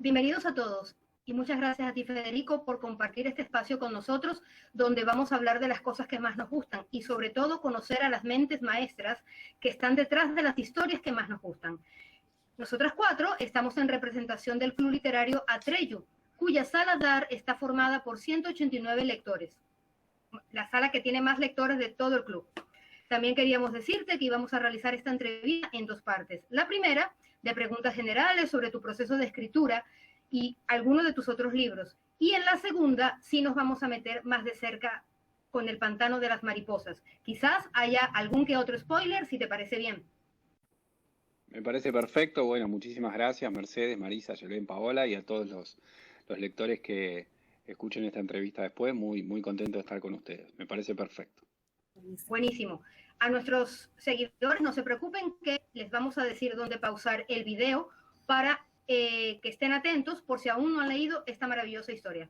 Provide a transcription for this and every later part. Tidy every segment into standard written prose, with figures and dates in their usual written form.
Bienvenidos a todos y muchas gracias a ti, Federico, por compartir este espacio con nosotros, donde vamos a hablar de las cosas que más nos gustan y sobre todo conocer a las mentes maestras que están detrás de las historias que más nos gustan. Nosotras cuatro estamos en representación del Club Literario Atreyu, cuya sala DAR está formada por 189 lectores, la sala que tiene más lectores de todo el club. También queríamos decirte que íbamos a realizar esta entrevista en dos partes. La primera, de preguntas generales sobre tu proceso de escritura y algunos de tus otros libros. Y en la segunda, sí nos vamos a meter más de cerca con el pantano de las mariposas. Quizás haya algún que otro spoiler, si te parece bien. Me parece perfecto. Bueno, muchísimas gracias, Mercedes, Marisa, Yelén, Paola y a todos los lectores que escuchen esta entrevista después. Muy contento de estar con ustedes. Me parece perfecto. Buenísimo. A nuestros seguidores no se preocupen que les vamos a decir dónde pausar el video para que estén atentos por si aún no han leído esta maravillosa historia.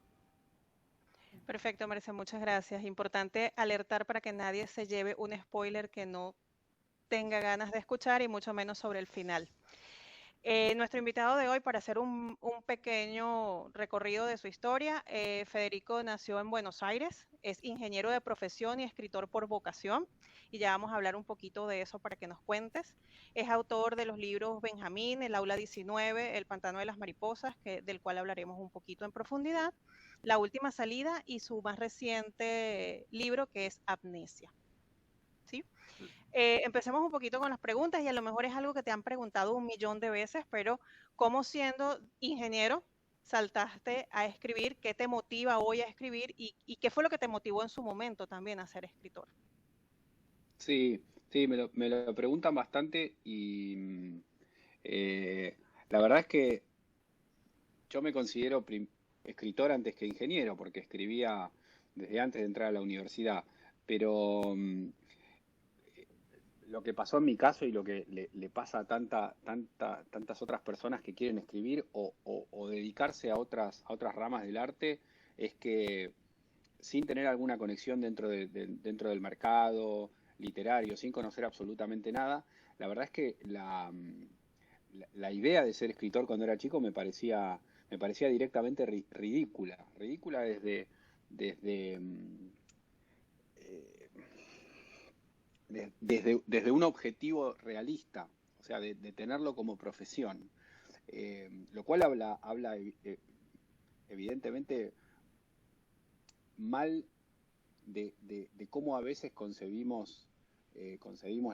Perfecto, Marisa, muchas gracias. Importante alertar para que nadie se lleve un spoiler que no tenga ganas de escuchar y mucho menos sobre el final. Nuestro invitado de hoy, para hacer un pequeño recorrido de su historia, Federico nació en Buenos Aires, es ingeniero de profesión y escritor por vocación, y ya vamos a hablar un poquito de eso para que nos cuentes. Es autor de los libros Benjamín, El Aula 19, El Pantano de las Mariposas, del cual hablaremos un poquito en profundidad, La Última Salida y su más reciente libro, que es Amnesia. ¿Sí? Empecemos un poquito con las preguntas y a lo mejor es algo que te han preguntado 1.000.000 de veces, pero ¿cómo siendo ingeniero saltaste a escribir? ¿Qué te motiva hoy a escribir? ¿Y qué fue lo que te motivó en su momento también a ser escritor? Sí, me lo preguntan bastante y la verdad es que yo me considero escritor antes que ingeniero, porque escribía desde antes de entrar a la universidad, pero lo que pasó en mi caso y lo que le pasa a tantas otras personas que quieren escribir o dedicarse a otras ramas del arte es que sin tener alguna conexión dentro del mercado literario, sin conocer absolutamente nada, la verdad es que la idea de ser escritor cuando era chico me parecía directamente ridícula desde eh, desde un objetivo realista, o sea, de tenerlo como profesión, lo cual habla evidentemente mal de cómo a veces concebimos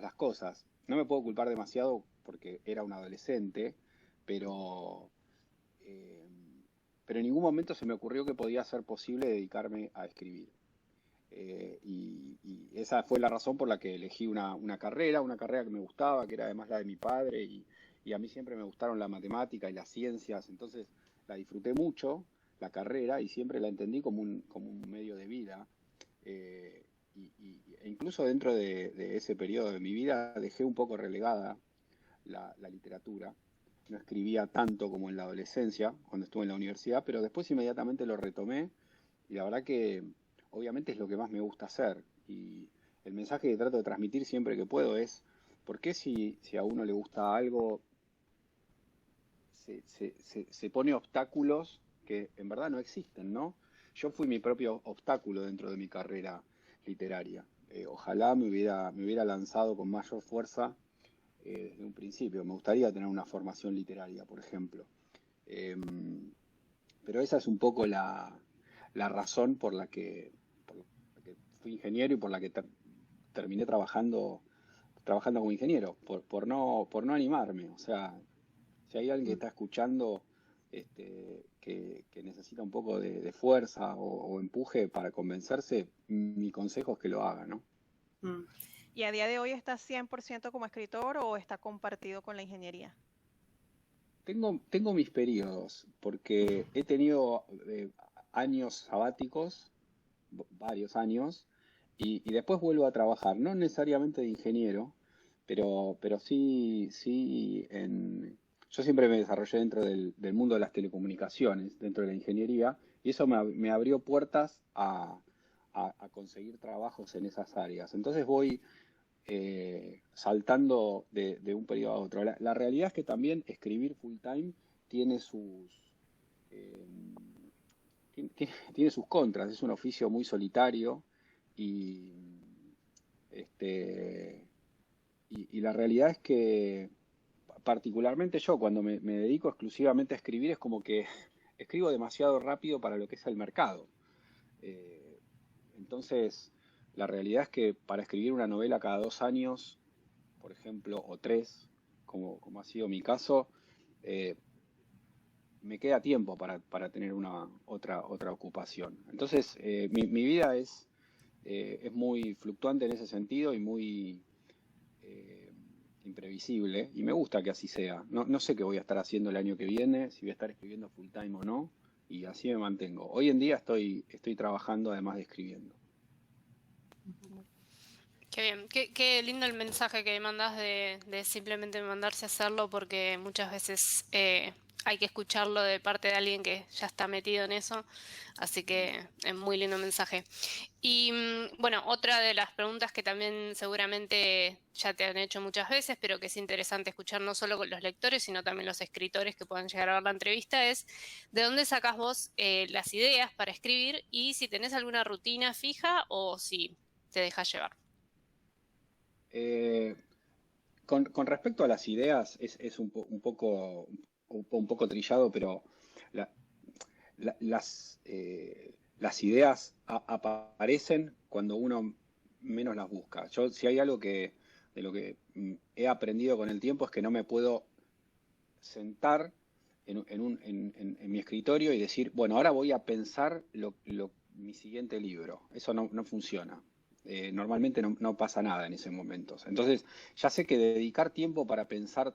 las cosas. No me puedo culpar demasiado porque era un adolescente, pero, eh, pero en ningún momento se me ocurrió que podía ser posible dedicarme a escribir. Y esa fue la razón por la que elegí una carrera que me gustaba, que era además la de mi padre, y a mí siempre me gustaron la matemática y las ciencias, entonces la disfruté mucho, la carrera, y siempre la entendí como un medio de vida. E incluso dentro de ese periodo de mi vida dejé un poco relegada la literatura. No escribía tanto como en la adolescencia, cuando estuve en la universidad, pero después inmediatamente lo retomé y la verdad que obviamente es lo que más me gusta hacer. Y el mensaje que trato de transmitir siempre que puedo es, ¿por qué si a uno le gusta algo, se pone obstáculos que en verdad no existen, ¿no? Yo fui mi propio obstáculo dentro de mi carrera literaria. Ojalá me hubiera lanzado con mayor fuerza desde un principio. Me gustaría tener una formación literaria, por ejemplo. Eh, pero esa es un poco la razón por la que fui ingeniero y por la que terminé trabajando como ingeniero, por no animarme. O sea, si hay alguien que está escuchando que necesita un poco de fuerza o empuje para convencerse, mi consejo es que lo haga, ¿no? ¿Y a día de hoy estás 100% como escritor o está compartido con la ingeniería? Tengo mis periodos, porque he tenido años sabáticos, varios años, y después vuelvo a trabajar, no necesariamente de ingeniero, pero sí yo siempre me desarrollé dentro del mundo de las telecomunicaciones, dentro de la ingeniería, y eso me abrió puertas a conseguir trabajos en esas áreas. Entonces voy saltando de un periodo a otro. La realidad es que también escribir full time tiene eh, tiene sus contras, es un oficio muy solitario y, este, y la realidad es que particularmente yo cuando me dedico exclusivamente a escribir es como que escribo demasiado rápido para lo que es el mercado. Eh, entonces, la realidad es que para escribir una novela cada 2 años, por ejemplo, o 3, como ha sido mi caso, eh, me queda tiempo para tener otra ocupación. Entonces, mi vida es muy fluctuante en ese sentido y muy eh, imprevisible, y me gusta que así sea. No sé qué voy a estar haciendo el año que viene, si voy a estar escribiendo full time o no, y así me mantengo. Hoy en día estoy trabajando además de escribiendo. Qué bien, qué lindo el mensaje que mandas de simplemente mandarse a hacerlo, porque muchas veces hay que escucharlo de parte de alguien que ya está metido en eso, así que es muy lindo mensaje. Y bueno, otra de las preguntas que también seguramente ya te han hecho muchas veces, pero que es interesante escuchar no solo con los lectores, sino también los escritores que puedan llegar a ver la entrevista, es ¿de dónde sacas vos las ideas para escribir y si tenés alguna rutina fija o si te dejas llevar? Eh, con respecto a las ideas, es un poco trillado, pero la- las ideas aparecen cuando uno menos las busca. Yo, si hay algo de lo que he aprendido con el tiempo es que no me puedo sentar en mi escritorio y decir, bueno, ahora voy a pensar mi siguiente libro. Eso no funciona. Normalmente no pasa nada en ese momento. Entonces, ya sé que dedicar tiempo para pensar,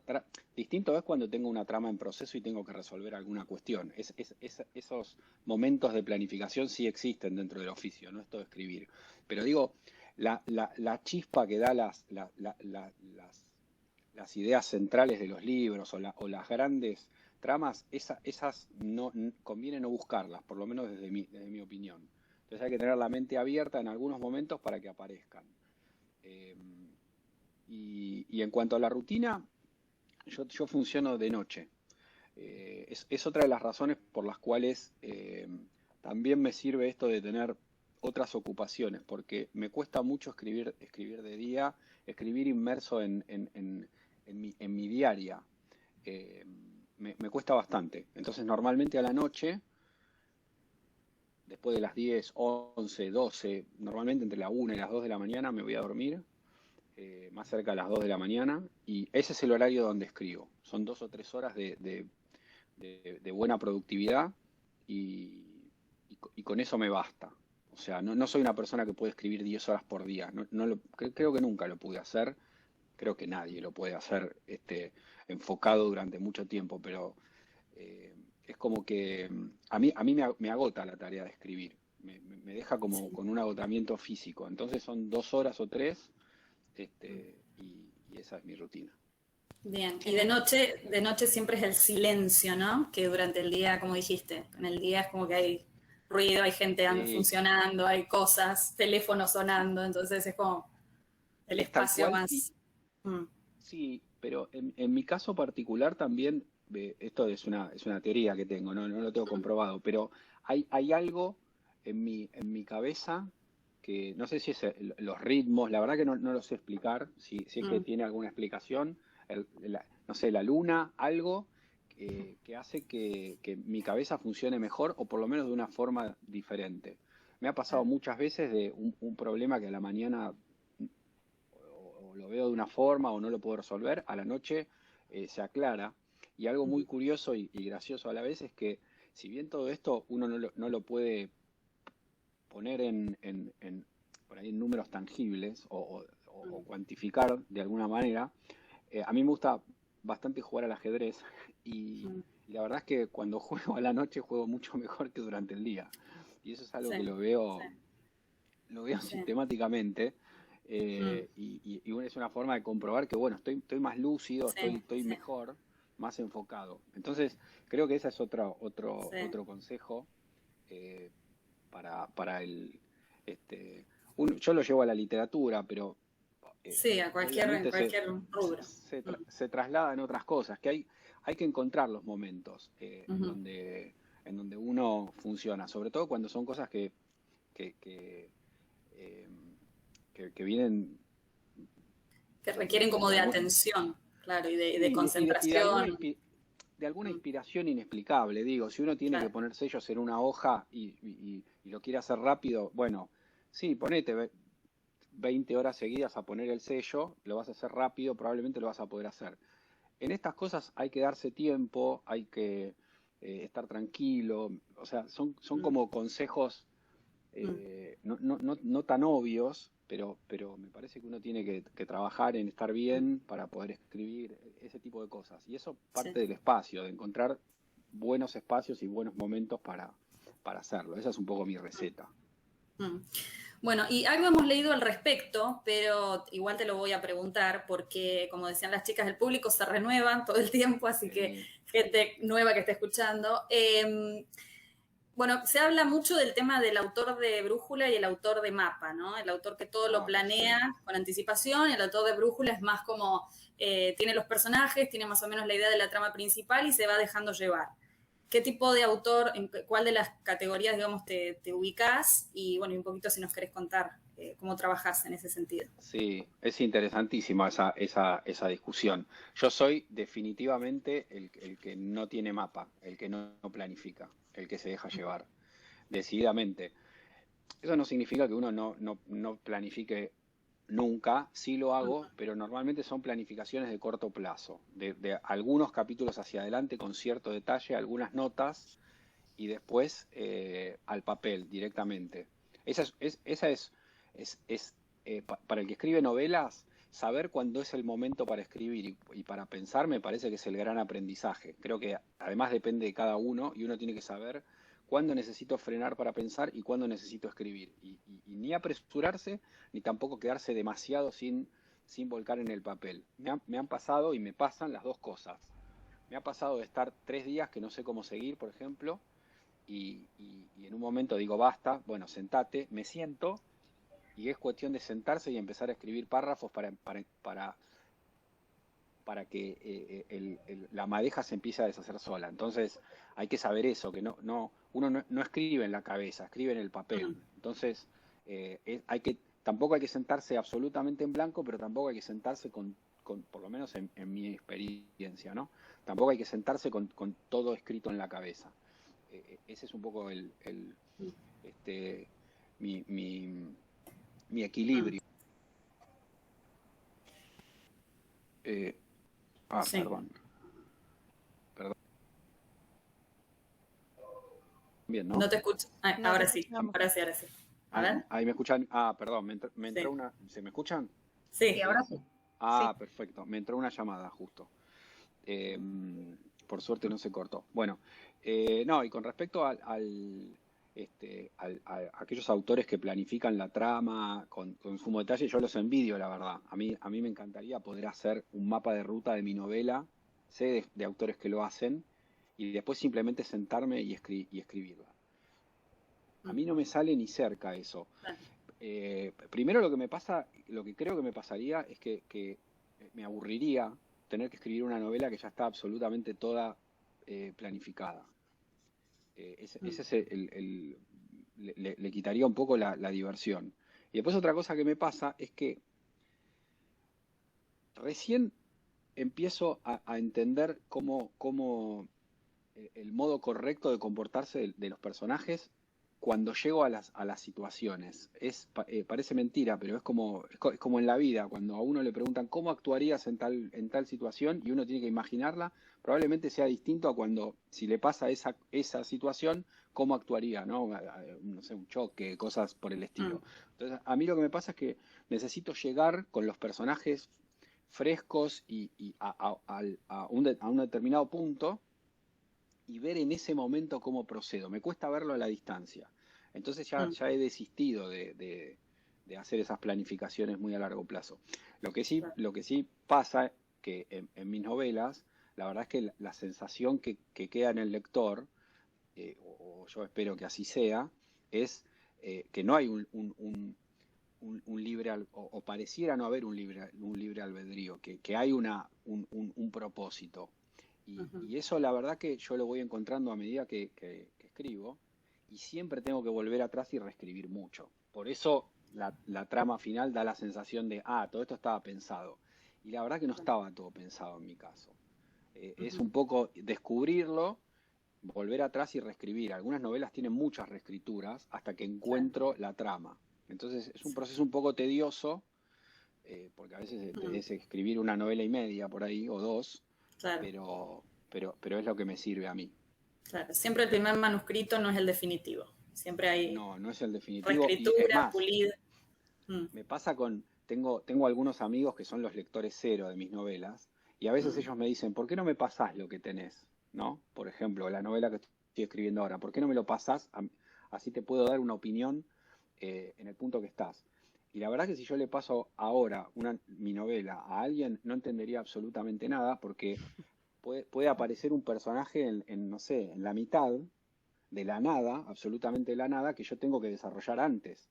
distinto es cuando tengo una trama en proceso y tengo que resolver alguna cuestión. Esos momentos de planificación sí existen dentro del oficio, no es todo escribir. Pero digo, la chispa que da las ideas centrales de los libros o las grandes tramas, esas conviene no buscarlas, por lo menos desde mi opinión. Entonces hay que tener la mente abierta en algunos momentos para que aparezcan. Eh, y en cuanto a la rutina, yo funciono de noche. Es otra de las razones por las cuales también me sirve esto de tener otras ocupaciones, porque me cuesta mucho escribir de día, escribir inmerso en mi diaria. Eh, me cuesta bastante. Entonces normalmente a la noche, después de las 10, 11, 12, normalmente entre la 1 y las 2 de la mañana me voy a dormir, más cerca de las 2 de la mañana, y ese es el horario donde escribo. Son 2 o 3 horas de buena productividad y con eso me basta. O sea, no soy una persona que puede escribir 10 horas por día. Creo que nunca lo pude hacer. Creo que nadie lo puede hacer enfocado durante mucho tiempo, pero eh, es como que a mí me agota la tarea de escribir. Me deja como Sí. con un agotamiento físico. Entonces son 2 horas o 3 y esa es mi rutina. Bien, y Genial. de noche siempre es el silencio, ¿no? Que durante el día, como dijiste, en el día es como que hay ruido, hay gente Sí, funcionando, hay cosas, teléfonos sonando, entonces es como el es tal espacio cual y más... Mm, sí, pero en mi caso particular también, esto es una teoría que tengo, no lo tengo comprobado, pero hay algo en mi cabeza que no sé si es los ritmos, la verdad que no lo sé explicar, si es que mm, tiene alguna explicación, no sé, la luna, algo que hace que mi cabeza funcione mejor o por lo menos de una forma diferente. Me ha pasado claro. muchas veces de un problema que a la mañana o lo veo de una forma o no lo puedo resolver, a la noche se aclara. Y algo muy Mm, curioso y gracioso a la vez es que si bien todo esto uno no lo puede poner por ahí en números tangibles o mm, cuantificar de alguna manera, a mí me gusta bastante jugar al ajedrez y, mm, y la verdad es que cuando juego a la noche juego mucho mejor que durante el día. Y eso es algo sí, que sí, lo veo sí. sistemáticamente Mm, y bueno, es una forma de comprobar que, bueno, estoy más lúcido, sí, estoy sí, mejor, más enfocado. Entonces, creo que ese es sí. otro consejo eh, para yo lo llevo a la literatura, pero Sí, en obviamente cualquier rubro. Mm, se traslada en otras cosas, que hay que encontrar los momentos ujú, donde en donde uno funciona, sobre todo cuando son cosas que vienen Que requieren como de atención, claro, y de concentración. De alguna inspiración inexplicable. Digo, si uno tiene que poner sellos en una hoja y lo quiere hacer rápido, bueno, sí, ponete 20 horas seguidas a poner el sello, lo vas a hacer rápido, probablemente lo vas a poder hacer. En estas cosas hay que darse tiempo, hay que estar tranquilo, o sea, son como consejos no tan obvios, pero me parece que uno tiene que trabajar en estar bien para poder escribir ese tipo de cosas. Y eso parte del espacio, de encontrar buenos espacios y buenos momentos para hacerlo. Esa es un poco mi receta. Bueno, y algo hemos leído al respecto, pero igual te lo voy a preguntar porque, como decían las chicas, el público se renueva todo el tiempo, así que gente nueva que esté escuchando. Bueno, se habla mucho del tema del autor de Brújula y el autor de Mapa, ¿no? El autor que todo lo planea con anticipación, y el autor de Brújula es más como, tiene los personajes, tiene más o menos la idea de la trama principal y se va dejando llevar. ¿Qué tipo de autor, en cuál de las categorías, digamos, te ubicás? Y bueno, y un poquito si nos querés contar cómo trabajás en ese sentido. Sí, es interesantísima esa discusión. Yo soy definitivamente el que no tiene mapa, el que no planifica, el que se deja llevar, decididamente. Eso no significa que uno no planifique nunca, sí lo hago, pero normalmente son planificaciones de corto plazo, de algunos capítulos hacia adelante con cierto detalle, algunas notas y después al papel directamente. Esa es para el que escribe novelas, saber cuándo es el momento para escribir y para pensar me parece que es el gran aprendizaje. Creo que además depende de cada uno y uno tiene que saber cuándo necesito frenar para pensar y cuándo necesito escribir. Y ni apresurarse, ni tampoco quedarse demasiado sin volcar en el papel. Me han pasado y me pasan las dos cosas. Me ha pasado de estar 3 días que no sé cómo seguir, por ejemplo, y en un momento digo, basta, bueno, sentate, me siento, y es cuestión de sentarse y empezar a escribir párrafos para que la madeja se empiece a deshacer sola. Entonces hay que saber eso, que uno no escribe en la cabeza, escribe en el papel. Entonces tampoco hay que sentarse absolutamente en blanco, pero tampoco hay que sentarse con por lo menos en mi experiencia, ¿no? Tampoco hay que sentarse con todo escrito en la cabeza. Ese es un poco mi equilibrio. Sí. Perdón. Bien, ¿no? No te escucho. Ahora sí. A ver. Ahí me escuchan. Perdón, me entró una. ¿Se me escuchan? Sí, ahora sí. Sí. Perfecto. Me entró una llamada justo. Por suerte no se cortó. Bueno, y con respecto a aquellos autores que planifican la trama con sumo detalle, yo los envidio, la verdad. A mí me encantaría poder hacer un mapa de ruta de mi novela, sé de autores que lo hacen, y después simplemente sentarme y escribirla. A mí no me sale ni cerca eso. Primero lo que creo que me pasaría es que me aburriría tener que escribir una novela que ya está absolutamente toda planificada. Ese es le quitaría un poco la diversión. Y después otra cosa que me pasa es que recién empiezo a entender cómo el modo correcto de comportarse de los personajes cuando llego a las situaciones. Parece mentira, pero es como en la vida, cuando a uno le preguntan cómo actuarías en tal situación y uno tiene que imaginarla, probablemente sea distinto a cuando, si le pasa esa situación, cómo actuaría, ¿no? No sé, un choque, cosas por el estilo. Entonces, a mí lo que me pasa es que necesito llegar con los personajes frescos y a un determinado punto y ver en ese momento cómo procedo. Me cuesta verlo a la distancia. Entonces ya he desistido de hacer esas planificaciones muy a largo plazo. Lo que sí pasa que en mis novelas, la verdad es que la sensación que queda en el lector, o yo espero que así sea, es que no hay un libre, o pareciera no haber un libre albedrío, que hay un propósito. Y eso la verdad que yo lo voy encontrando a medida que escribo, y siempre tengo que volver atrás y reescribir mucho. Por eso la trama final da la sensación de, todo esto estaba pensado. Y la verdad que no estaba todo pensado en mi caso. Es un poco descubrirlo, volver atrás y reescribir. Algunas novelas tienen muchas reescrituras hasta que encuentro la trama. Entonces es un proceso un poco tedioso, porque a veces es escribir una novela y media por ahí, o dos, pero es lo que me sirve a mí. Claro, siempre el primer manuscrito no es el definitivo. Siempre hay no es el definitivo. reescritura, pulida. Me pasa tengo algunos amigos que son los lectores cero de mis novelas, y a veces ellos me dicen, ¿por qué no me pasás lo que tenés? ¿No? Por ejemplo, la novela que estoy escribiendo ahora, ¿por qué no me lo pasás? Así te puedo dar una opinión en el punto que estás. Y la verdad que si yo le paso ahora mi novela a alguien, no entendería absolutamente nada, porque puede aparecer un personaje no sé, en la mitad, de la nada, absolutamente de la nada, que yo tengo que desarrollar antes.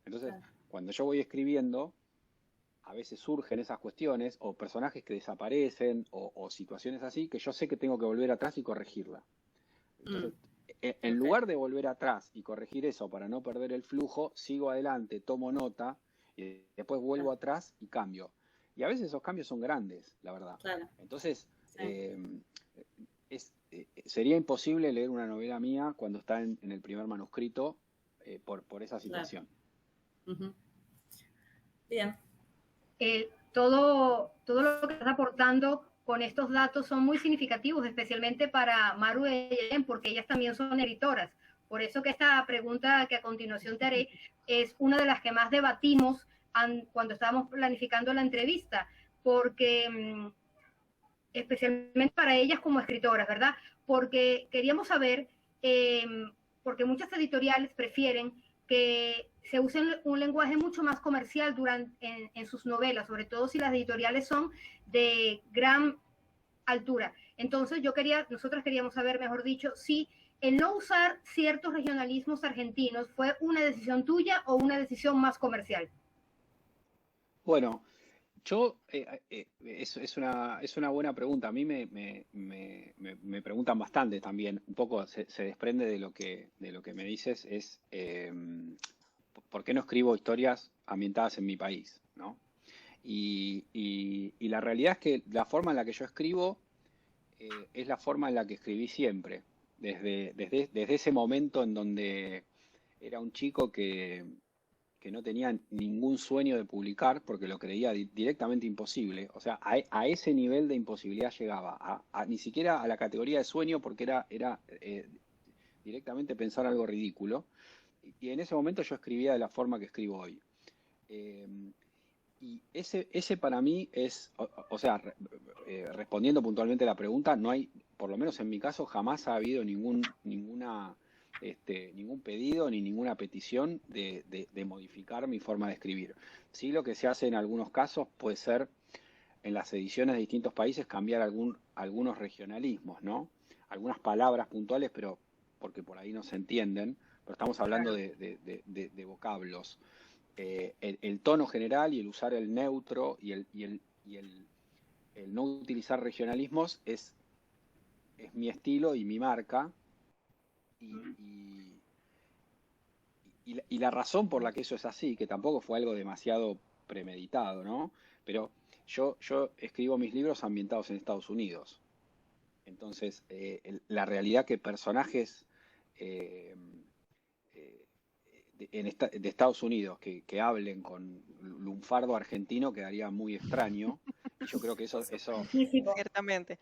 Entonces, cuando yo voy escribiendo, a veces surgen esas cuestiones, o personajes que desaparecen, o situaciones así, que yo sé que tengo que volver atrás y corregirla. Entonces, en lugar de volver atrás y corregir eso para no perder el flujo, sigo adelante, tomo nota, y después vuelvo atrás y cambio. Y a veces esos cambios son grandes, la verdad. Entonces, sería imposible leer una novela mía cuando está en el primer manuscrito por esa situación. Bien. Todo lo que estás aportando con estos datos son muy significativos, especialmente para Maru y Ellen, porque ellas también son editoras. Por eso que esta pregunta que a continuación te haré es una de las que más debatimos cuando estábamos planificando la entrevista, porque especialmente para ellas como escritoras, ¿verdad? Porque queríamos saber, porque muchas editoriales prefieren que se use un lenguaje mucho más comercial en sus novelas, sobre todo si las editoriales son de gran altura. Entonces nosotras queríamos saber, mejor dicho, si el no usar ciertos regionalismos argentinos fue una decisión tuya o una decisión más comercial. Bueno, es una buena pregunta. A mí me preguntan bastante también. Un poco se desprende de lo que me dices, es ¿por qué no escribo historias ambientadas en mi país? ¿No? Y la realidad es que la forma en la que yo escribo es la forma en la que escribí siempre. Desde ese momento en donde era un chico que no tenía ningún sueño de publicar porque lo creía directamente imposible. O sea, a ese nivel de imposibilidad llegaba, ni siquiera a la categoría de sueño, porque era directamente pensar algo ridículo. Y en ese momento yo escribía de la forma que escribo hoy. Y ese para mí es, respondiendo puntualmente a la pregunta, no hay, por lo menos en mi caso, jamás ha habido ningún pedido ni ninguna petición de modificar mi forma de escribir. Sí, lo que se hace en algunos casos puede ser en las ediciones de distintos países cambiar algunos regionalismos, ¿no? Algunas palabras puntuales, pero porque por ahí no se entienden, pero estamos hablando de vocablos. El tono general y el usar el neutro y el no utilizar regionalismos es mi estilo y mi marca. Y la razón por la que eso es así, que tampoco fue algo demasiado premeditado, ¿no? Pero yo escribo mis libros ambientados en Estados Unidos. Entonces, la realidad que personajes de Estados Unidos que hablen con lunfardo argentino quedaría muy extraño. Y yo creo que eso ciertamente.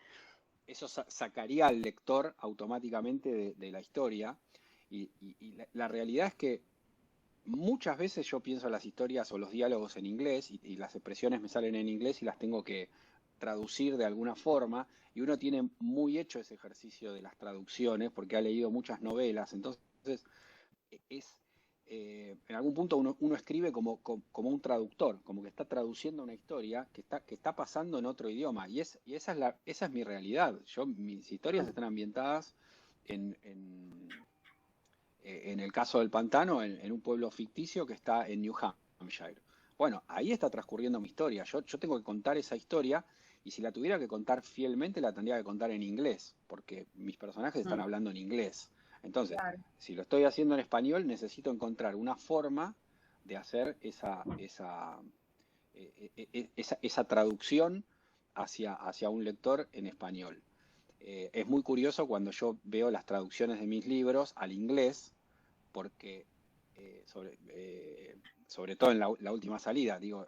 Eso sacaría al lector automáticamente de la historia. Y la realidad es que muchas veces yo pienso las historias o los diálogos en inglés y las expresiones me salen en inglés y las tengo que traducir de alguna forma, y uno tiene muy hecho ese ejercicio de las traducciones porque ha leído muchas novelas. Entonces en algún punto uno escribe como un traductor, como que está traduciendo una historia que está pasando en otro idioma, y esa es mi realidad. Mis historias están ambientadas en el caso del pantano, en un pueblo ficticio que está en New Hampshire. Bueno, ahí está transcurriendo mi historia. Yo tengo que contar esa historia, Y si la tuviera que contar fielmente, la tendría que contar en inglés, porque mis personajes están hablando en inglés. Entonces, Claro. si lo estoy haciendo en español, necesito encontrar una forma de hacer esa traducción hacia un lector en español. Es muy curioso cuando yo veo las traducciones de mis libros al inglés, porque sobre todo en la última salida, digo,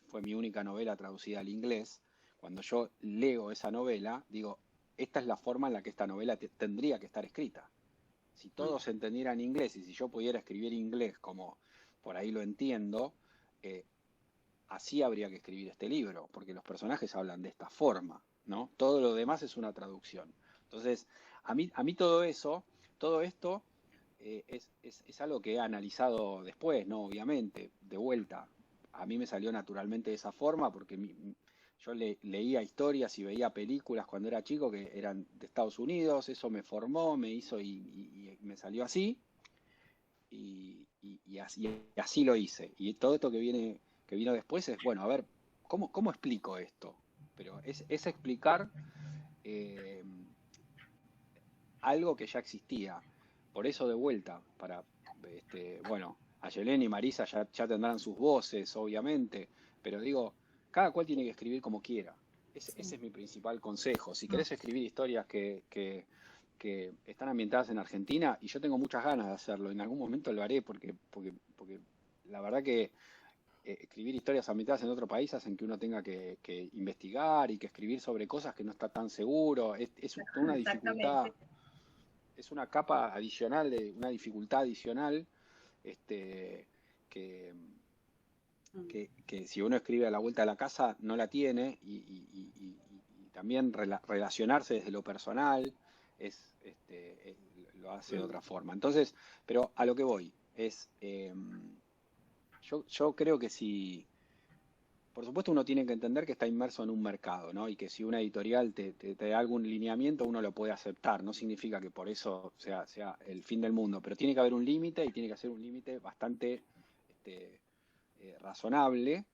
fue mi única novela traducida al inglés. Cuando yo leo esa novela, digo, esta es la forma en la que esta novela tendría que estar escrita. Si todos entendieran inglés y si yo pudiera escribir inglés como por ahí lo entiendo, así habría que escribir este libro, porque los personajes hablan de esta forma, ¿no? Todo lo demás es una traducción. Entonces, a mí todo esto es algo que he analizado después, ¿no? Obviamente, de vuelta. A mí me salió naturalmente de esa forma porque yo leía historias y veía películas cuando era chico que eran de Estados Unidos, eso me formó, me hizo y me salió así. Y así lo hice. Y todo esto que vino después es, bueno, a ver, ¿cómo explico esto? Pero es explicar algo que ya existía. Por eso de vuelta, bueno, Ayelén y Marisa ya tendrán sus voces, obviamente, pero digo, cada cual tiene que escribir como quiera. Ese es mi principal consejo. Si querés escribir historias que están ambientadas en Argentina, y yo tengo muchas ganas de hacerlo, en algún momento lo haré, porque la verdad que escribir historias ambientadas en otro país hacen que uno tenga que investigar y que escribir sobre cosas que no está tan seguro. Es una dificultad, es una capa adicional, una dificultad adicional, que si uno escribe a la vuelta de la casa no la tiene, y también relacionarse desde lo personal lo hace de otra forma. Entonces, pero a lo que voy es, yo creo que por supuesto uno tiene que entender que está inmerso en un mercado, ¿no? Y que si una editorial te da algún lineamiento, uno lo puede aceptar. No significa que por eso sea el fin del mundo, pero tiene que haber un límite, y tiene que ser un límite bastante razonable,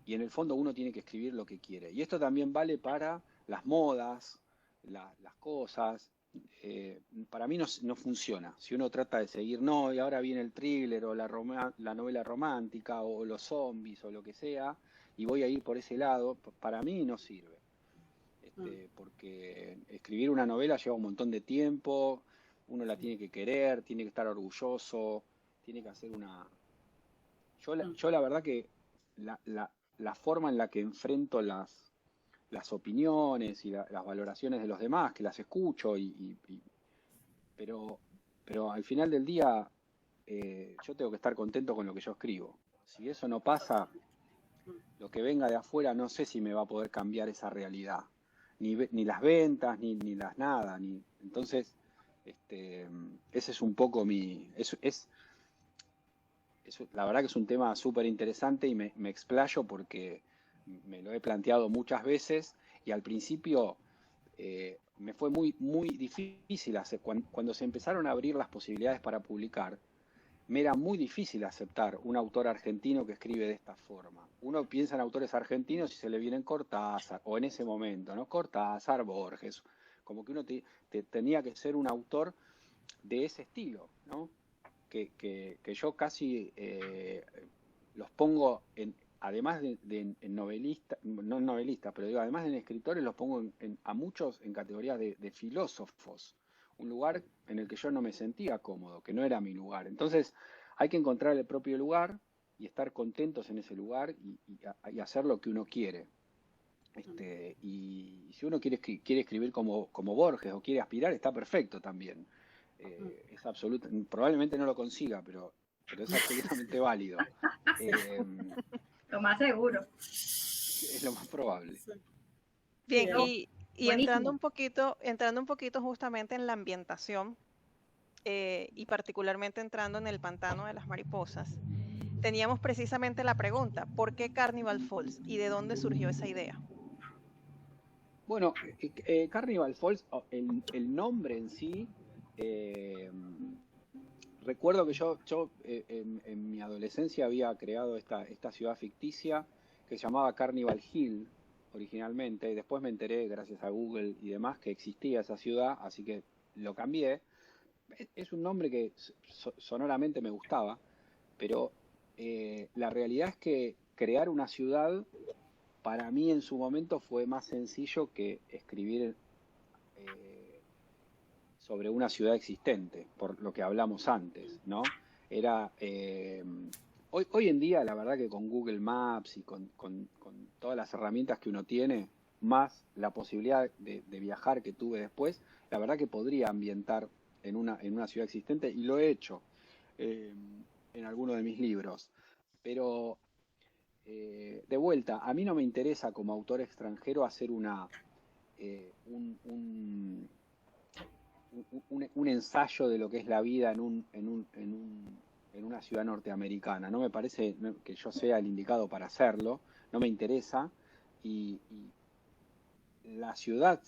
y en el fondo uno tiene que escribir lo que quiere. Y esto también vale para las modas, las cosas. Para mí no funciona. Si uno trata de seguir, no, y ahora viene el thriller o la novela romántica o los zombies o lo que sea, y voy a ir por ese lado, para mí no sirve. Porque escribir una novela lleva un montón de tiempo, uno la tiene que querer, tiene que estar orgulloso, tiene que hacer una... Yo la verdad que la forma en la que enfrento las opiniones y las valoraciones de los demás, que las escucho, pero al final del día yo tengo que estar contento con lo que yo escribo. Si eso no pasa, lo que venga de afuera no sé si me va a poder cambiar esa realidad, ni las ventas, ni las nada, entonces ese es un poco la verdad que es un tema súper interesante, y me explayo porque me lo he planteado muchas veces, y al principio me fue muy, muy difícil cuando se empezaron a abrir las posibilidades para publicar. Me era muy difícil aceptar un autor argentino que escribe de esta forma. Uno piensa en autores argentinos y se le vienen Cortázar, o en ese momento, ¿no? Cortázar, Borges, como que uno tenía que ser un autor de ese estilo, ¿no? Que yo casi los pongo además de novelistas, no novelistas, pero digo, además de escritores, los pongo a muchos en categorías de filósofos, un lugar en el que yo no me sentía cómodo, que no era mi lugar. Entonces hay que encontrar el propio lugar y estar contentos en ese lugar, y hacer lo que uno quiere. Y si uno quiere escribir como Borges, o quiere aspirar, está perfecto también. Es absoluto, probablemente no lo consiga, pero es absolutamente válido. Lo más seguro. Es lo más probable. Bien, Pero, y buenísimo. entrando un poquito justamente en la ambientación, y particularmente entrando en el pantano de las mariposas, teníamos precisamente la pregunta, ¿por qué Carnival Falls y de dónde surgió esa idea? Bueno, Carnival Falls, el nombre en sí, recuerdo que yo en mi adolescencia había creado esta ciudad ficticia que se llamaba Carnival Hill, originalmente. Después me enteré, gracias a Google y demás, que existía esa ciudad, así que lo cambié. Es un nombre que sonoramente me gustaba, pero la realidad es que crear una ciudad para mí en su momento fue más sencillo que escribir sobre una ciudad existente, por lo que hablamos antes, ¿no? Era, hoy en día, la verdad que con Google Maps y con todas las herramientas que uno tiene, más la posibilidad de viajar que tuve después, la verdad que podría ambientar en una ciudad existente, y lo he hecho en algunos de mis libros. Pero, de vuelta, a mí no me interesa como autor extranjero hacer un ensayo de lo que es la vida en una ciudad norteamericana. No me parece que yo sea el indicado para hacerlo, no me interesa, y la ciudad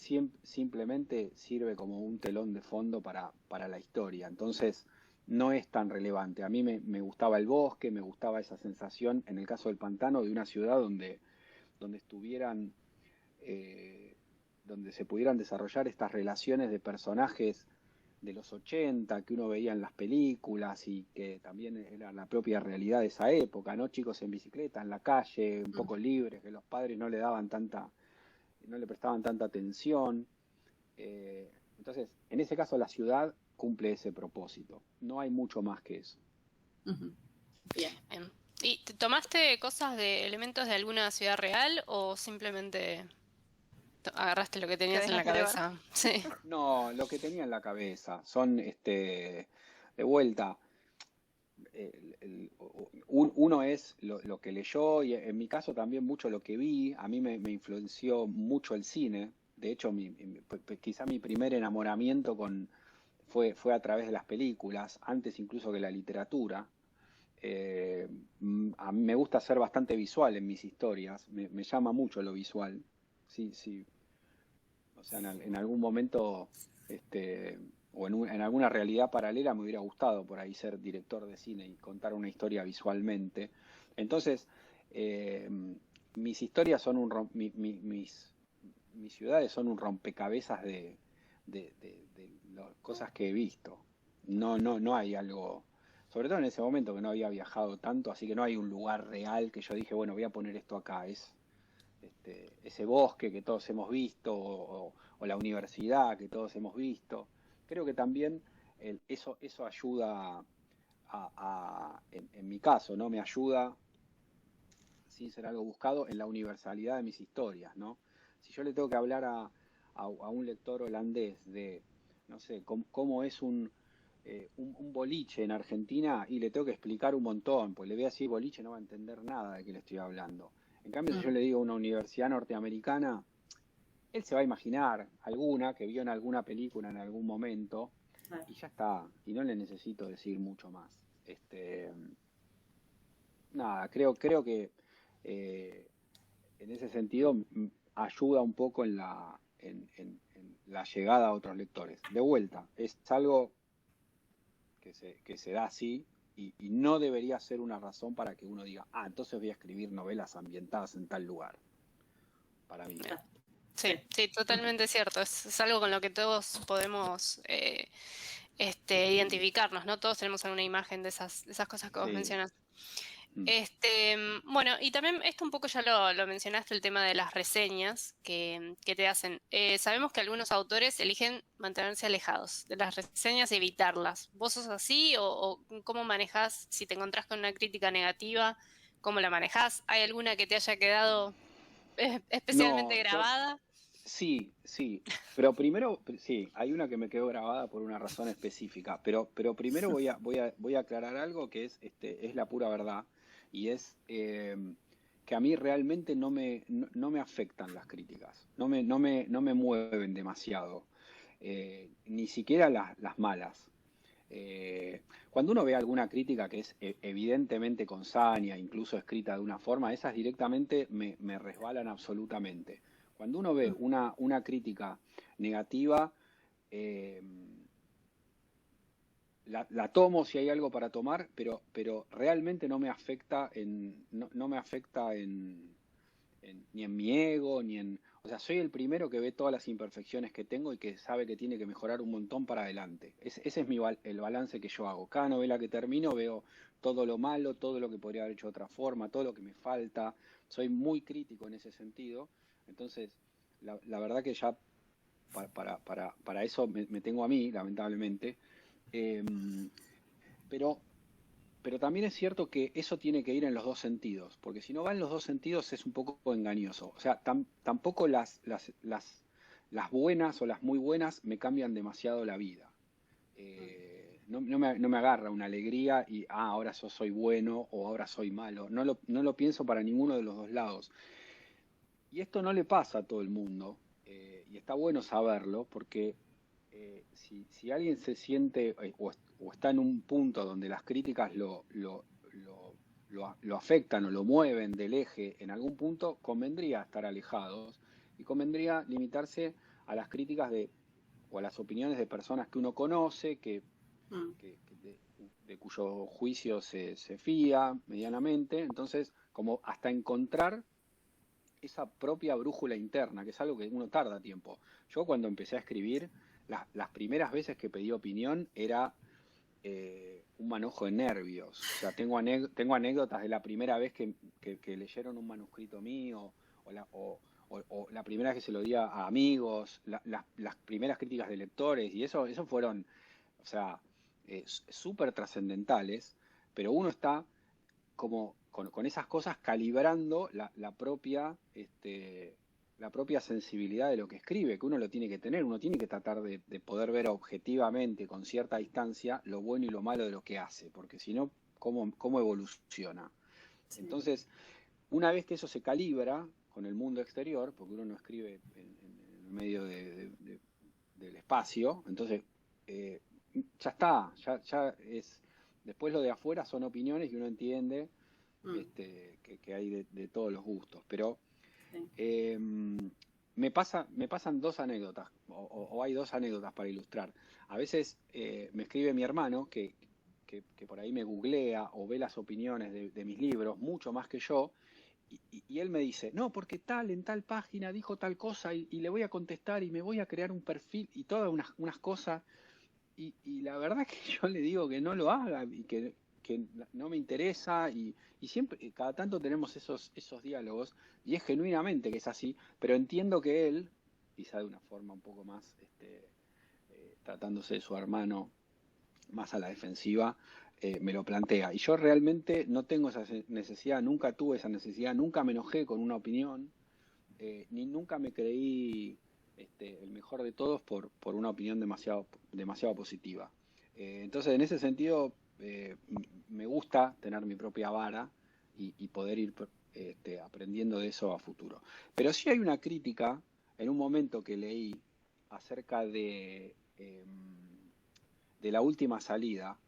simplemente sirve como un telón de fondo para la historia. Entonces no es tan relevante. A mí me gustaba el bosque, me gustaba esa sensación, en el caso del pantano, de una ciudad donde estuvieran, donde se pudieran desarrollar estas relaciones de personajes de los 80 que uno veía en las películas y que también era la propia realidad de esa época, ¿no? Chicos en bicicleta, en la calle, un poco libres, que los padres no le prestaban tanta atención. Entonces, en ese caso la ciudad cumple ese propósito. No hay mucho más que eso. Bien. ¿Y tomaste cosas de elementos de alguna ciudad real o simplemente agarraste lo que tenías en la cabeza? Sí. No, lo que tenía en la cabeza son, de vuelta, uno es lo que leyó, y en mi caso también mucho lo que vi. A mí me influenció mucho el cine. De hecho, quizá mi primer enamoramiento fue a través de las películas, antes incluso que la literatura. A mí me gusta ser bastante visual en mis historias, me llama mucho lo visual. Sí, sí. O sea, en algún momento, o en alguna realidad paralela, me hubiera gustado por ahí ser director de cine y contar una historia visualmente. Entonces, mis historias son mis ciudades son un rompecabezas de las cosas que he visto. No hay algo, sobre todo en ese momento que no había viajado tanto, así que no hay un lugar real que yo dije, bueno, voy a poner esto acá. Es ese bosque que todos hemos visto, o la universidad que todos hemos visto. Creo que también eso ayuda en mi caso, ¿no? Me ayuda, sin ser algo buscado, en la universalidad de mis historias, ¿no? Si yo le tengo que hablar a un lector holandés de, no sé, cómo es un boliche en Argentina, y le tengo que explicar un montón, pues le voy a decir boliche, no va a entender nada de qué le estoy hablando. En cambio, si yo le digo una universidad norteamericana, él se va a imaginar alguna que vio en alguna película en algún momento, y ya está, y no le necesito decir mucho más. Nada, creo que en ese sentido ayuda un poco en la llegada a otros lectores. De vuelta, es algo que se da así, y no debería ser una razón para que uno diga, entonces voy a escribir novelas ambientadas en tal lugar. Para mí. Sí, totalmente cierto. Es algo con lo que todos podemos identificarnos, ¿no? Todos tenemos alguna imagen de esas cosas que vos mencionas. Bueno, y también esto un poco ya lo mencionaste, el tema de las reseñas que te hacen. Sabemos que algunos autores eligen mantenerse alejados de las reseñas y evitarlas. ¿Vos sos así o cómo manejás si te encontrás con una crítica negativa? ¿Cómo la manejás? ¿Hay alguna que te haya quedado especialmente grabada? Sí, pero primero, sí, hay una que me quedó grabada por una razón específica, pero primero voy a aclarar algo que es la pura verdad, y es que a mí realmente no me afectan las críticas, no me mueven demasiado, ni siquiera las malas. Cuando uno ve alguna crítica que es evidentemente con saña, incluso escrita de una forma, esas directamente me resbalan absolutamente. Cuando uno ve una crítica negativa, la tomo si hay algo para tomar, pero realmente no me afecta ni en mi ego, o sea, soy el primero que ve todas las imperfecciones que tengo y que sabe que tiene que mejorar un montón para adelante. Ese es el balance que yo hago. Cada novela que termino veo todo lo malo, todo lo que podría haber hecho de otra forma, todo lo que me falta. Soy muy crítico en ese sentido. Entonces, la verdad que ya para eso me tengo a mí, lamentablemente. Eh, pero pero también es cierto que eso tiene que ir en los dos sentidos, porque si no va en los dos sentidos es un poco engañoso. O sea, tampoco las buenas o las muy buenas me cambian demasiado la vida. No me agarra una alegría y ahora yo soy bueno o ahora soy malo. No lo pienso para ninguno de los dos lados. Y esto no le pasa a todo el mundo, y está bueno saberlo, porque si alguien se siente o está en un punto donde las críticas lo afectan o lo mueven del eje en algún punto, convendría estar alejados y convendría limitarse a las críticas o a las opiniones de personas que uno conoce, de cuyo juicio se fía medianamente. Entonces, como hasta encontrar esa propia brújula interna, que es algo que uno tarda tiempo. Yo cuando empecé a escribir, las primeras veces que pedí opinión era un manojo de nervios. O sea, tengo anécdotas de la primera vez que leyeron un manuscrito mío, o la primera vez que se lo di a amigos, las primeras críticas de lectores, y eso fueron, o sea, súper trascendentales, pero uno está como con esas cosas calibrando la propia sensibilidad de lo que escribe, que uno lo tiene que tener. Uno tiene que tratar de poder ver objetivamente, con cierta distancia, lo bueno y lo malo de lo que hace, porque si no, ¿cómo evoluciona? Sí. Entonces, una vez que eso se calibra con el mundo exterior, porque uno no escribe en medio del espacio, entonces ya está, ya es. Después lo de afuera son opiniones y uno entiende que hay de todos los gustos. Pero me pasan dos anécdotas, o hay dos anécdotas para ilustrar. A veces me escribe mi hermano que por ahí me googlea o ve las opiniones de mis libros mucho más que yo, y él me dice, no, porque en tal página dijo tal cosa y le voy a contestar y me voy a crear un perfil y todas unas cosas. Y la verdad que yo le digo que no lo haga y que no me interesa, y siempre, cada tanto tenemos esos diálogos, y es genuinamente que es así, pero entiendo que él, quizá de una forma un poco más, tratándose de su hermano, más a la defensiva, me lo plantea. Y yo realmente no tengo esa necesidad, nunca tuve esa necesidad, nunca me enojé con una opinión, ni nunca me creí el mejor de todos por una opinión demasiado positiva. Entonces, en ese sentido, me gusta tener mi propia vara y poder ir aprendiendo de eso a futuro. Pero sí hay una crítica en un momento que leí acerca de la última salida.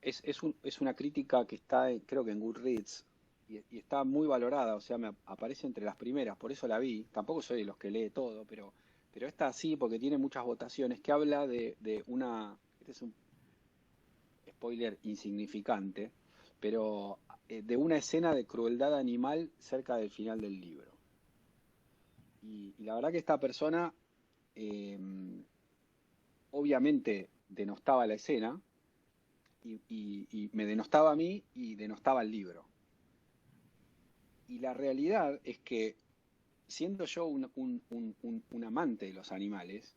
Es una crítica que está, creo que en Goodreads, y está muy valorada, o sea, me aparece entre las primeras, por eso la vi. Tampoco soy de los que lee todo, pero esta sí, porque tiene muchas votaciones, que habla de una... Este es un spoiler insignificante, pero de una escena de crueldad animal cerca del final del libro. Y la verdad que esta persona obviamente denostaba la escena, y me denostaba a mí y denostaba el libro. Y la realidad es que, siendo yo un amante de los animales,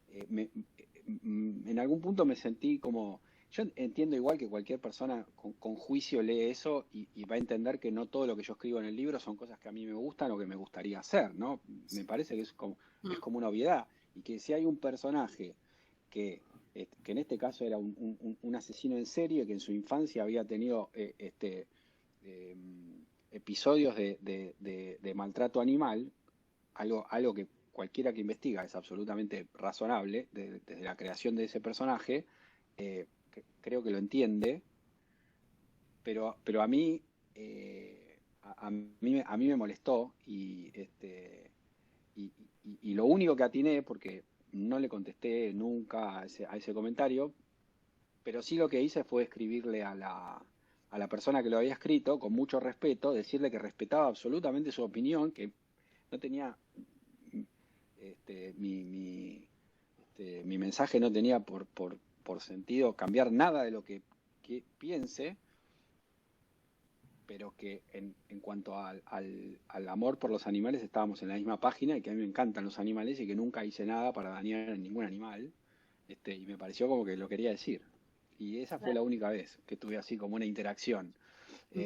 en algún punto me sentí como... Yo entiendo igual que cualquier persona con juicio lee eso y va a entender que no todo lo que yo escribo en el libro son cosas que a mí me gustan o que me gustaría hacer, ¿no? Me parece que es como una obviedad. Y que si hay un personaje que en este caso era un asesino en serie, que en su infancia había tenido episodios de maltrato animal, algo que cualquiera que investiga es absolutamente razonable desde la creación de ese personaje, creo que lo entiende, pero a mí a mí me molestó, y lo único que atiné, porque no le contesté nunca a ese comentario, pero sí lo que hice fue escribirle a la persona que lo había escrito con mucho respeto, decirle que respetaba absolutamente su opinión, que no tenía mi mensaje no tenía por sentido cambiar nada de lo que piense, pero que en cuanto al amor por los animales estábamos en la misma página y que a mí me encantan los animales y que nunca hice nada para dañar a ningún animal, y me pareció como que lo quería decir. Y esa fue la única vez que tuve así como una interacción,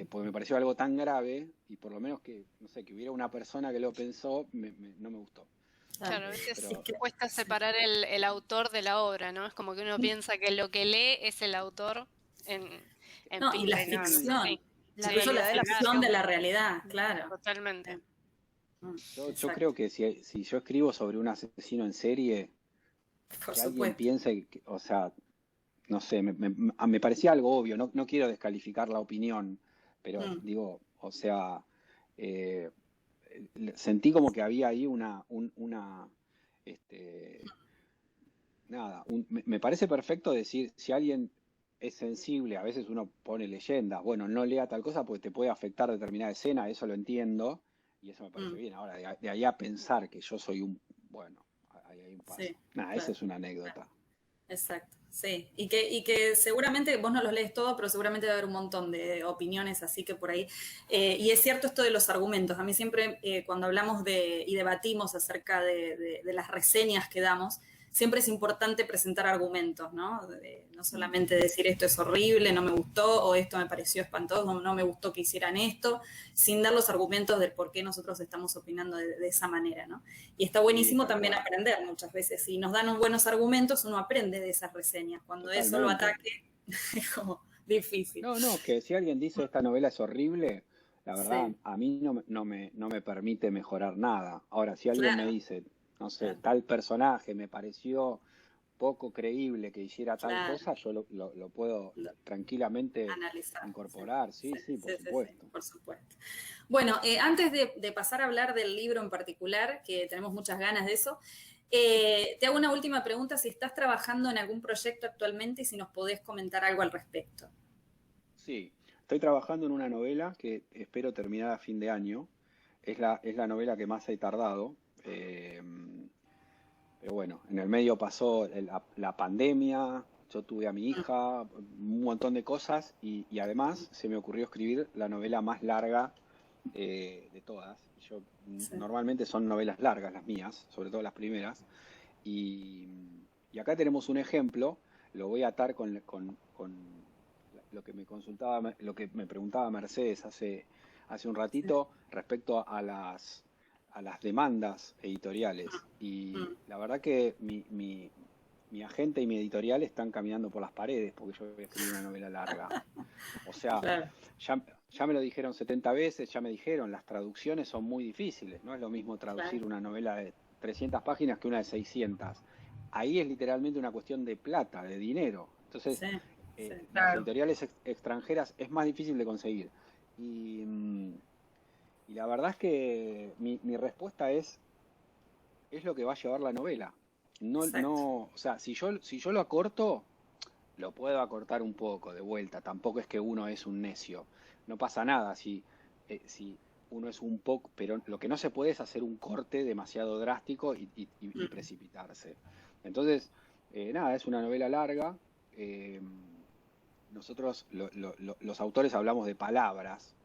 porque me pareció algo tan grave y por lo menos que, no sé, que hubiera una persona que lo pensó, no me gustó. Claro, a veces Pero, cuesta separar el autor de la obra, ¿no? Es como que uno piensa que lo que lee es el autor en No, y la pinta, no es ficción, así. la realidad la de la ficción de ficción. la realidad, claro. Totalmente. yo creo que si yo escribo sobre un asesino en serie, Por que alguien supuesto. piense, o sea, no sé, me parecía algo obvio, no quiero descalificar la opinión, pero digo, o sea, eh, sentí como que había ahí me parece perfecto decir, si alguien es sensible, a veces uno pone leyendas, bueno, no lea tal cosa porque te puede afectar determinada escena, eso lo entiendo, y eso me parece bien. Ahora, de ahí a pensar que yo soy bueno, ahí hay un paso. Sí, Nada, claro. esa es una anécdota. Exacto, sí. Y que seguramente vos no los lees todo, pero seguramente va a haber un montón de opiniones, así que por ahí. Y es cierto esto de los argumentos. A mí siempre, cuando hablamos y debatimos acerca de las reseñas que damos, siempre es importante presentar argumentos, ¿no? No solamente decir esto es horrible, no me gustó, o esto me pareció espantoso, no me gustó que hicieran esto, sin dar los argumentos del por qué nosotros estamos opinando de esa manera, ¿no? Y está buenísimo Sí, también aprender muchas veces. Si nos dan buenos argumentos, uno aprende de esas reseñas. Cuando eso lo ataque, es como difícil. No, que si alguien dice esta novela es horrible, la verdad, Sí. a mí no me permite mejorar nada. Ahora, si alguien me dice, no sé, tal personaje me pareció poco creíble que hiciera tal cosa, yo lo puedo tranquilamente analizar. incorporar, sí, por supuesto. Por supuesto. Bueno, antes de pasar a hablar del libro en particular, que tenemos muchas ganas de eso, te hago una última pregunta, si estás trabajando en algún proyecto actualmente y si nos podés comentar algo al respecto. Sí, estoy trabajando en una novela que espero terminar a fin de año. Es la novela que más he tardado. Pero bueno, en el medio pasó la pandemia, yo tuve a mi hija, un montón de cosas y además se me ocurrió escribir la novela más larga de todas. Normalmente son novelas largas las mías, sobre todo las primeras. Y acá tenemos un ejemplo, lo voy a atar con lo que me preguntaba Mercedes hace un ratito respecto a las demandas editoriales. Y la verdad que mi agente y mi editorial están caminando por las paredes porque yo voy a escribir una novela larga. O sea, Claro. ya me lo dijeron 70 veces, ya me dijeron, las traducciones son muy difíciles. No es lo mismo traducir una novela de 300 páginas que una de 600. Ahí es literalmente una cuestión de plata, de dinero. Entonces, las editoriales extranjeras es más difícil de conseguir. Y la verdad es que mi respuesta es lo que va a llevar la novela. O sea, si yo lo acorto, lo puedo acortar un poco de vuelta. Tampoco es que uno es un necio. No pasa nada si uno es un poco, pero lo que no se puede es hacer un corte demasiado drástico y precipitarse. Entonces, nada, es una novela larga. Nosotros, los autores, hablamos de palabras.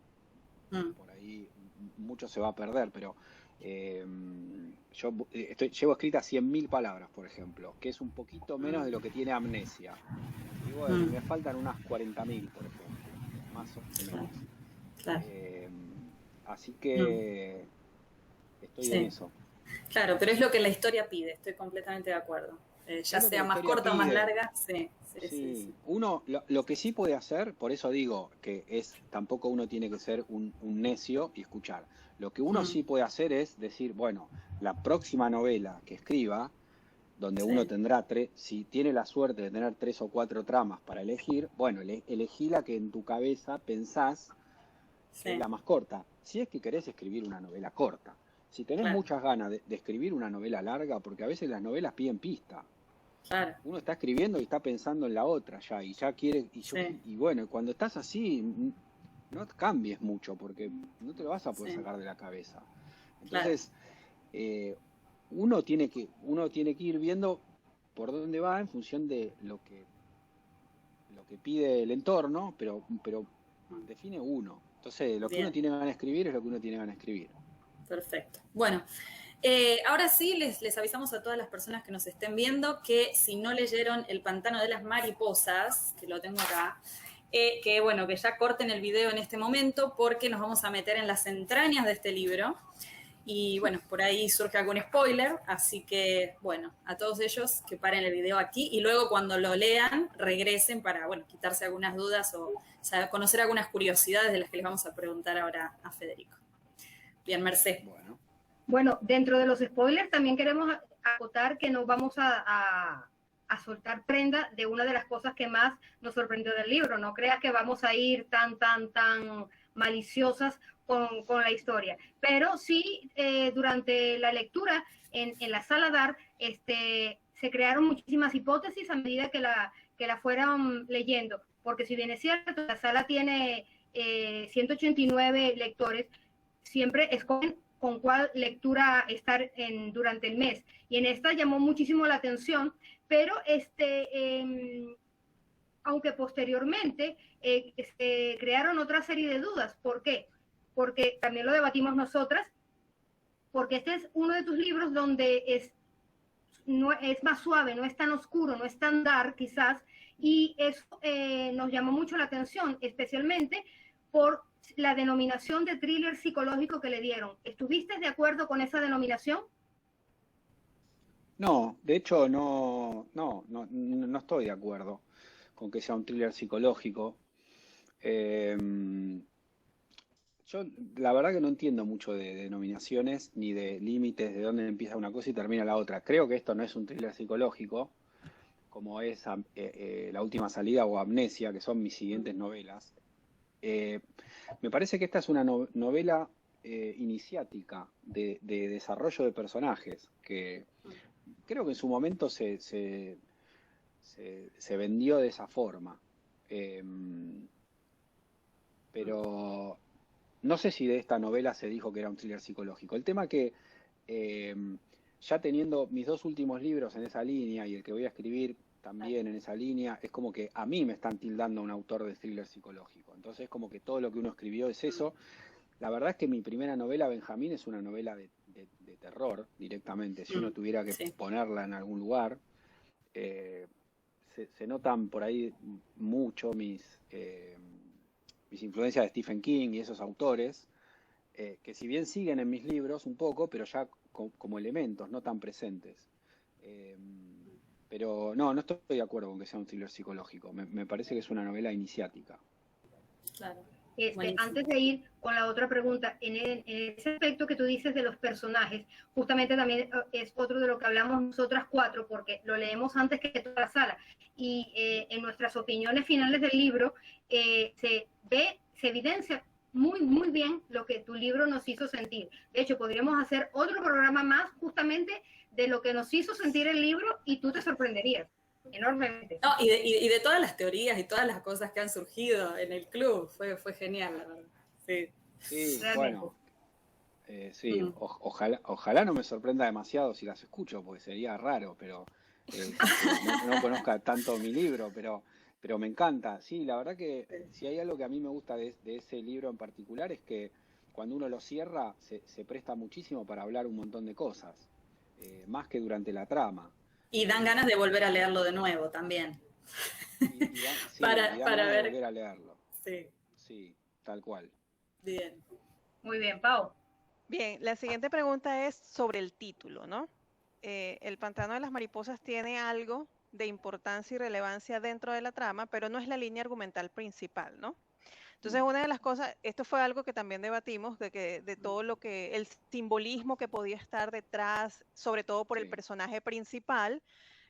Por ahí mucho se va a perder, pero yo llevo escritas 100.000 palabras, por ejemplo, que es un poquito menos de lo que tiene Amnesia. Y bueno, me faltan unas 40.000, por ejemplo, más o menos. Claro. Así que estoy en eso. Claro, pero es lo que la historia pide, estoy completamente de acuerdo. Ya sea más corta o más larga, sí. Uno, lo que sí puede hacer, por eso digo que tampoco uno tiene que ser un necio y escuchar. Lo que uno sí puede hacer es decir, bueno, la próxima novela que escriba, donde uno tendrá si tiene la suerte de tener 3 o 4 tramas para elegir, bueno, elegí la que en tu cabeza pensás que es la más corta. Si es que querés escribir una novela corta. Si tenés muchas ganas de escribir una novela larga, porque a veces las novelas piden pista. Claro. Uno está escribiendo y está pensando en la otra ya, y ya quiere, y bueno, cuando estás así, no cambies mucho, porque no te lo vas a poder sacar de la cabeza. Entonces, eh, uno tiene que ir viendo por dónde va en función de lo que pide el entorno, pero define uno. Entonces, lo que uno tiene ganas de escribir es lo que uno tiene ganas de escribir. Perfecto. Bueno, ahora sí les avisamos a todas las personas que nos estén viendo que si no leyeron El pantano de las mariposas, que lo tengo acá, que bueno, que ya corten el video en este momento porque nos vamos a meter en las entrañas de este libro. Y bueno, por ahí surge algún spoiler, así que bueno, a todos ellos que paren el video aquí y luego cuando lo lean regresen para, bueno, quitarse algunas dudas o conocer algunas curiosidades de las que les vamos a preguntar ahora a Federico. Bien, Merced. Bueno, dentro de los spoilers también queremos acotar que nos vamos a soltar prenda de una de las cosas que más nos sorprendió del libro. No creas que vamos a ir tan maliciosas con la historia. Pero sí, durante la lectura en la sala DAR, se crearon muchísimas hipótesis a medida que la fueron leyendo. Porque si bien es cierto, la sala tiene 189 lectores, siempre escogen con cuál lectura estar durante el mes. Y en esta llamó muchísimo la atención, pero aunque posteriormente se crearon otra serie de dudas. ¿Por qué? Porque también lo debatimos nosotras, porque este es uno de tus libros donde es más suave, no es tan oscuro, no es tan dark quizás, y eso nos llamó mucho la atención, especialmente por la denominación de thriller psicológico que le dieron. ¿Estuviste de acuerdo con esa denominación? No, de hecho no estoy de acuerdo con que sea un thriller psicológico. Yo la verdad que no entiendo mucho de denominaciones ni de límites, de dónde empieza una cosa y termina la otra. Creo que esto no es un thriller psicológico, como es La última salida o Amnesia, que son mis siguientes novelas. Me parece que esta es una novela iniciática de desarrollo de personajes, que creo que en su momento se vendió de esa forma. Pero no sé si de esta novela se dijo que era un thriller psicológico. El tema que ya teniendo mis dos últimos libros en esa línea y el que voy a escribir también en esa línea, es como que a mí me están tildando un autor de thriller psicológico. Entonces es como que todo lo que uno escribió es eso. La verdad es que mi primera novela, Benjamín, es una novela de terror directamente. Si uno tuviera que ponerla en algún lugar, se notan por ahí mucho mis influencias de Stephen King y esos autores, que si bien siguen en mis libros un poco, pero ya como elementos, no tan presentes. Pero no estoy de acuerdo con que sea un thriller psicológico. Me parece que es una novela iniciática. Claro. Antes de ir con la otra pregunta, en ese aspecto que tú dices de los personajes, justamente también es otro de lo que hablamos nosotras cuatro, porque lo leemos antes que toda la sala, y en nuestras opiniones finales del libro se evidencia muy bien lo que tu libro nos hizo sentir. De hecho, podríamos hacer otro programa más justamente de lo que nos hizo sentir el libro y tú te sorprenderías enormemente. No, y de todas las teorías y todas las cosas que han surgido en el club, fue genial, la verdad. Sí, bueno, ojalá no me sorprenda demasiado si las escucho, porque sería raro, pero no conozca tanto mi libro, pero me encanta. Sí, la verdad que si hay algo que a mí me gusta de ese libro en particular es que cuando uno lo cierra se presta muchísimo para hablar un montón de cosas, más que durante la trama. Y dan ganas de volver a leerlo de nuevo también. Para ver. Volver a leerlo. Sí, tal cual. Bien. Muy bien, Pau. Bien, la siguiente pregunta es sobre el título, ¿no? El pantano de las mariposas tiene algo de importancia y relevancia dentro de la trama, pero no es la línea argumental principal, ¿no? Entonces, una de las cosas, esto fue algo que también debatimos, de todo lo que, el simbolismo que podía estar detrás, sobre todo por el personaje principal.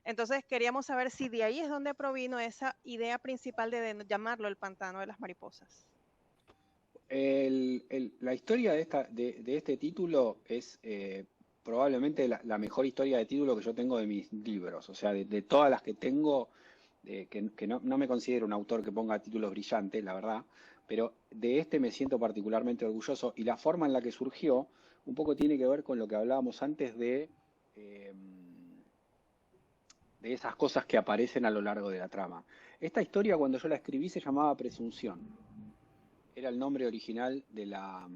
Entonces, queríamos saber si de ahí es donde provino esa idea principal de llamarlo el pantano de las mariposas. La historia de este título es probablemente la mejor historia de título que yo tengo de mis libros. O sea, de todas las que tengo, que no me considero un autor que ponga títulos brillantes, la verdad, pero de este me siento particularmente orgulloso, y la forma en la que surgió un poco tiene que ver con lo que hablábamos antes de esas cosas que aparecen a lo largo de la trama. Esta historia, cuando yo la escribí, se llamaba Presunción. Era el nombre original de la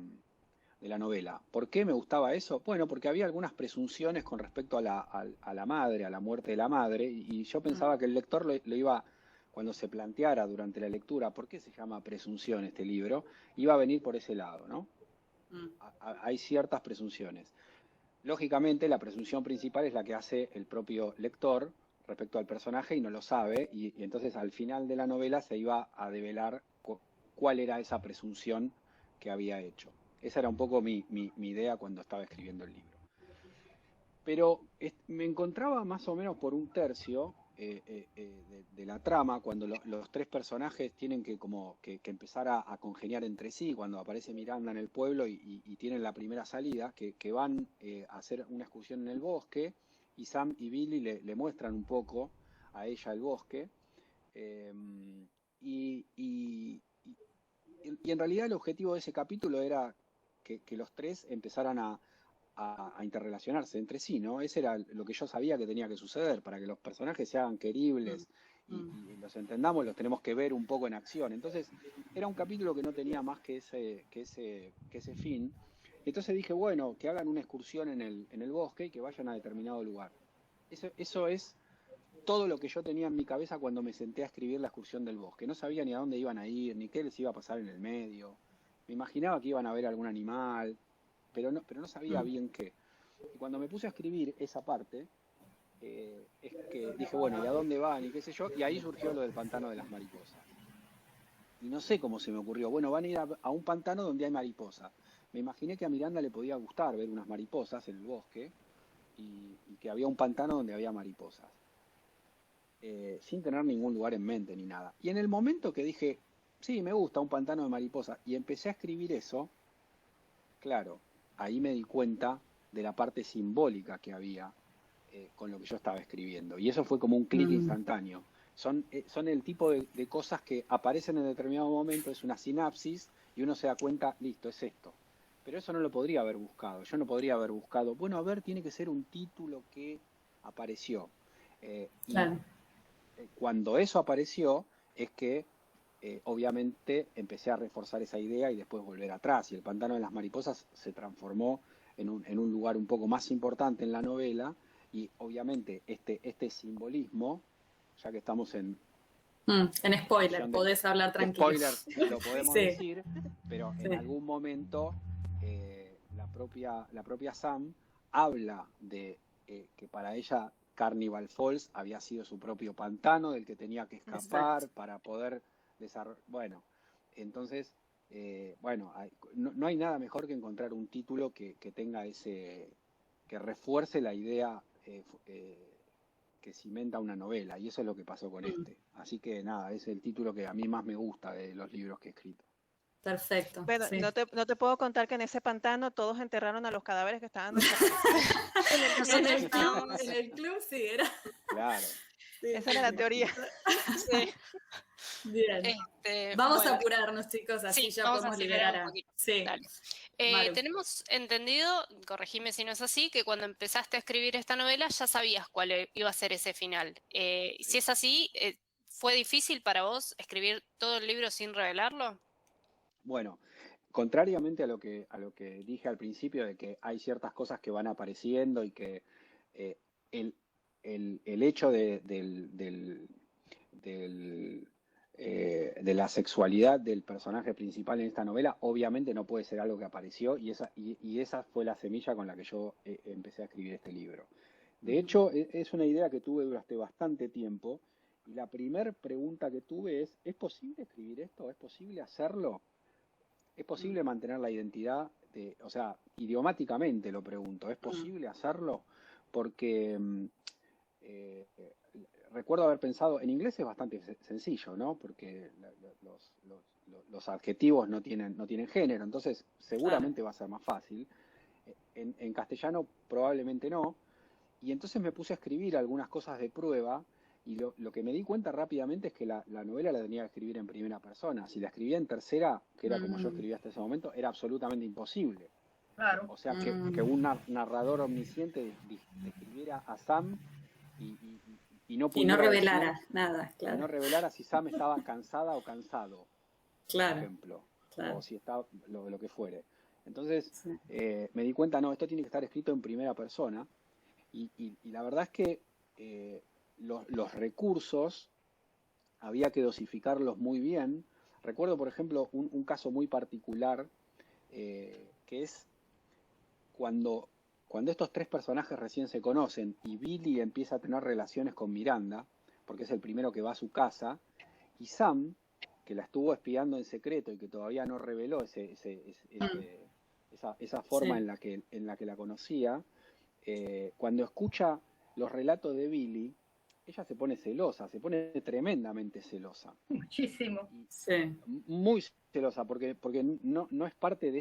novela. ¿Por qué me gustaba eso? Bueno, porque había algunas presunciones con respecto a la madre, a la muerte de la madre, y yo pensaba que el lector lo iba, cuando se planteara durante la lectura, ¿por qué se llama Presunción este libro? Iba a venir por ese lado, ¿no? Hay ciertas presunciones. Lógicamente, la presunción principal es la que hace el propio lector respecto al personaje y no lo sabe, y entonces al final de la novela se iba a develar cuál era esa presunción que había hecho. Esa era un poco mi idea cuando estaba escribiendo el libro. Pero me encontraba más o menos por un tercio de la trama, cuando los tres personajes tienen que empezar a congeniar entre sí, cuando aparece Miranda en el pueblo y tienen la primera salida, que van a hacer una excursión en el bosque, y Sam y Billy le muestran un poco a ella el bosque, y en realidad el objetivo de ese capítulo era que los tres empezaran a interrelacionarse entre sí, ¿no? Ese era lo que yo sabía que tenía que suceder. Para que los personajes se hagan queribles y los entendamos, los tenemos que ver un poco en acción. Entonces, era un capítulo que no tenía más que ese fin. Entonces dije, bueno, que hagan una excursión en el bosque y que vayan a determinado lugar. Eso es todo lo que yo tenía en mi cabeza cuando me senté a escribir la excursión del bosque. No sabía ni a dónde iban a ir, ni qué les iba a pasar en el medio. Me imaginaba que iban a ver algún animal, pero no sabía bien qué. Y cuando me puse a escribir esa parte, es que dije, bueno, ¿y a dónde van? Y qué sé yo, y ahí surgió lo del pantano de las mariposas. Y no sé cómo se me ocurrió, bueno, van a ir a un pantano donde hay mariposas. Me imaginé que a Miranda le podía gustar ver unas mariposas en el bosque y que había un pantano donde había mariposas. Sin tener ningún lugar en mente ni nada. Y en el momento que dije, sí, me gusta un pantano de mariposas, y empecé a escribir eso, claro, ahí me di cuenta de la parte simbólica que había con lo que yo estaba escribiendo. Y eso fue como un clic instantáneo. Son el tipo de cosas que aparecen en determinado momento, es una sinapsis, y uno se da cuenta, listo, es esto. Pero eso no lo podría haber buscado. Yo no podría haber buscado, bueno, a ver, tiene que ser un título que apareció. Claro. Cuando eso apareció, es que obviamente empecé a reforzar esa idea y después volver atrás. Y el pantano de las mariposas se transformó en un lugar un poco más importante en la novela. Y obviamente este simbolismo, ya que estamos en spoiler, podés hablar tranquilo. Spoiler, lo podemos decir, pero en algún momento la propia Sam habla de que para ella Carnival Falls había sido su propio pantano del que tenía que escapar para poder desarrollar. Bueno, entonces, no hay nada mejor que encontrar un título que tenga que refuerce la idea que cimenta una novela, y eso es lo que pasó con este. Así que nada, es el título que a mí más me gusta de los libros que he escrito. Perfecto. Bueno, sí. no te puedo contar que en ese pantano todos enterraron a los cadáveres que estaban en el club sí era. Claro. Sí, esa era la teoría. Sí. Bien. Vamos a apurarnos, chicos, así ya vamos podemos a acelerar liberar un poquito. Sí. Tenemos entendido, corregime si no es así, que cuando empezaste a escribir esta novela ya sabías cuál iba a ser ese final. Si es así, ¿fue difícil para vos escribir todo el libro sin revelarlo? Bueno, contrariamente a lo que dije al principio, de que hay ciertas cosas que van apareciendo y que el hecho de la sexualidad del personaje principal en esta novela, obviamente no puede ser algo que apareció, y esa fue la semilla con la que yo empecé a escribir este libro. De hecho, es una idea que tuve durante bastante tiempo, y la primera pregunta que tuve ¿es posible escribir esto? ¿Es posible hacerlo? ¿Es posible mantener la identidad? O sea, idiomáticamente lo pregunto, ¿es posible hacerlo? Porque recuerdo haber pensado, en inglés es bastante sencillo, ¿no? Porque los adjetivos no tienen género, entonces seguramente va a ser más fácil. En castellano probablemente no. Y entonces me puse a escribir algunas cosas de prueba, y lo que me di cuenta rápidamente es que la novela la tenía que escribir en primera persona. Si la escribía en tercera, que era como yo escribía hasta ese momento, era absolutamente imposible. Claro. O sea, que un narrador omnisciente describiera a Sam y no Y no pudiera revelara decir, nada, y no claro. revelara si Sam estaba cansada o cansado, por Claro, ejemplo, claro. o si está lo que fuere. Entonces Sí. me di cuenta, no, esto tiene que estar escrito en primera persona, y la verdad es que los recursos había que dosificarlos muy bien. Recuerdo, por ejemplo, un caso muy particular, que es cuando estos tres personajes recién se conocen y Billy empieza a tener relaciones con Miranda, porque es el primero que va a su casa, y Sam, que la estuvo espiando en secreto y que todavía no reveló esa forma Sí. en la que la conocía, cuando escucha los relatos de Billy, ella se pone celosa, se pone tremendamente celosa. Muchísimo. Sí. Muy celosa, porque no es parte de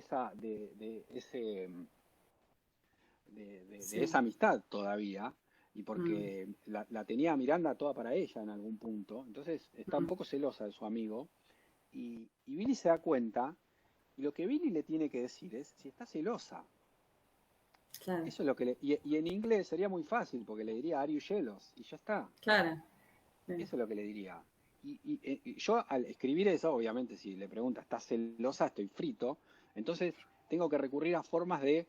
esa amistad todavía, y porque la tenía Miranda toda para ella en algún punto. Entonces está un poco celosa de su amigo, y Billy se da cuenta, y lo que Billy le tiene que decir es si está celosa. Claro. Eso es lo que y en inglés sería muy fácil, porque le diría "Are you jealous?" y ya está. Claro. Sí. Eso es lo que le diría. Y yo al escribir eso, obviamente si le pregunta, ¿estás celosa? Estoy frito. Entonces tengo que recurrir a formas de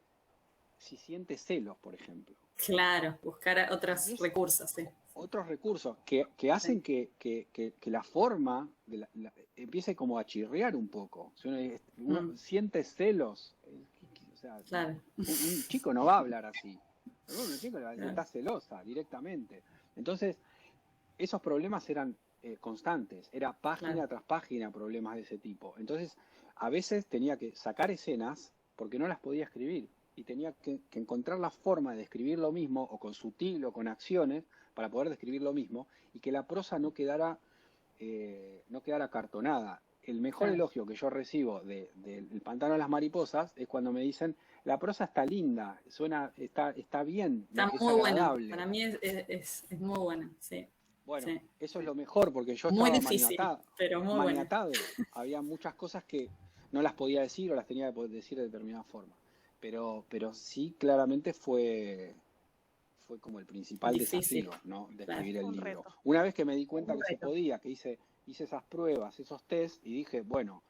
si siente celos, por ejemplo. Claro, buscar otros Y es recursos, sí. otros recursos que hacen Sí. que la forma empiece como a chirriar un poco. Si uno siente celos, o sea, Claro. un chico no va a hablar así. Pero un chico le va a decir, Claro. está celosa directamente. Entonces, esos problemas eran constantes, era página Claro. tras página problemas de ese tipo. Entonces, a veces tenía que sacar escenas porque no las podía escribir, y tenía que encontrar la forma de escribir lo mismo, o con sutil o con acciones, para poder describir lo mismo, y que la prosa no quedara cartonada. El mejor Claro. elogio que yo recibo del Pantano de las Mariposas es cuando me dicen, la prosa está linda, está bien, Está es muy bueno. agradable. Para mí es muy bueno, sí. Bueno, Sí. eso es lo mejor, porque yo Muy estaba difícil, pero muy bueno. maniatado. Había muchas cosas que no las podía decir, o las tenía que poder decir de determinada forma. Pero sí, claramente fue como el principal Difícil. desafío, ¿no? De Claro. escribir el Un libro. reto. Una vez que me di cuenta Un que se reto. podía, que hice esas pruebas, esos test, y dije, bueno,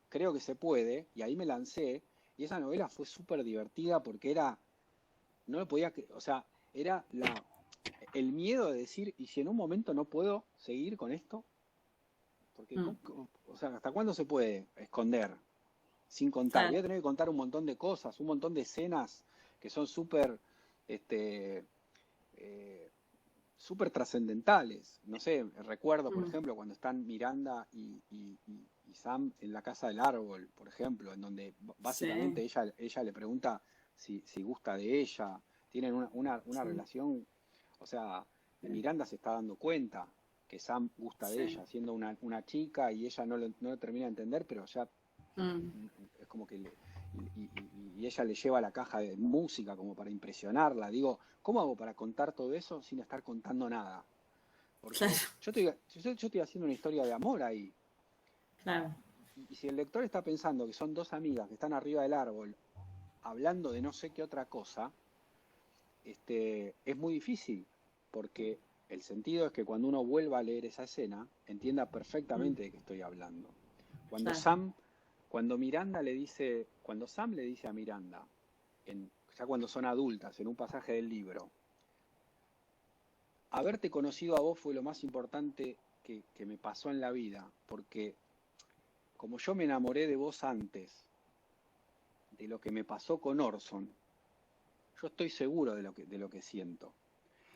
creo que se puede, y ahí me lancé, y esa novela fue súper divertida porque no lo podía, o sea, era el miedo de decir, ¿y si en un momento no puedo seguir con esto? Porque, o sea, ¿hasta cuándo se puede esconder sin contar? Claro. Voy a tener que contar un montón de cosas, un montón de escenas que son súper súper trascendentales. No sé, recuerdo, por ejemplo, cuando están Miranda y Sam en la casa del árbol, por ejemplo, en donde básicamente ella le pregunta si gusta de ella. Tienen una relación, o sea, Miranda se está dando cuenta que Sam gusta de ella, siendo una chica, y ella no lo termina de entender, pero ya es como que y ella le lleva la caja de música como para impresionarla. Digo, ¿cómo hago para contar todo eso sin estar contando nada? Porque Claro. yo estoy haciendo una historia de amor ahí. Claro. Y si el lector está pensando que son dos amigas que están arriba del árbol hablando de no sé qué otra cosa, es muy difícil, porque el sentido es que cuando uno vuelva a leer esa escena, entienda perfectamente de qué estoy hablando. Cuando Claro. cuando Sam le dice a Miranda, ya cuando son adultas, en un pasaje del libro, haberte conocido a vos fue lo más importante que me pasó en la vida, porque como yo me enamoré de vos antes de lo que me pasó con Orson, yo estoy seguro de lo que siento.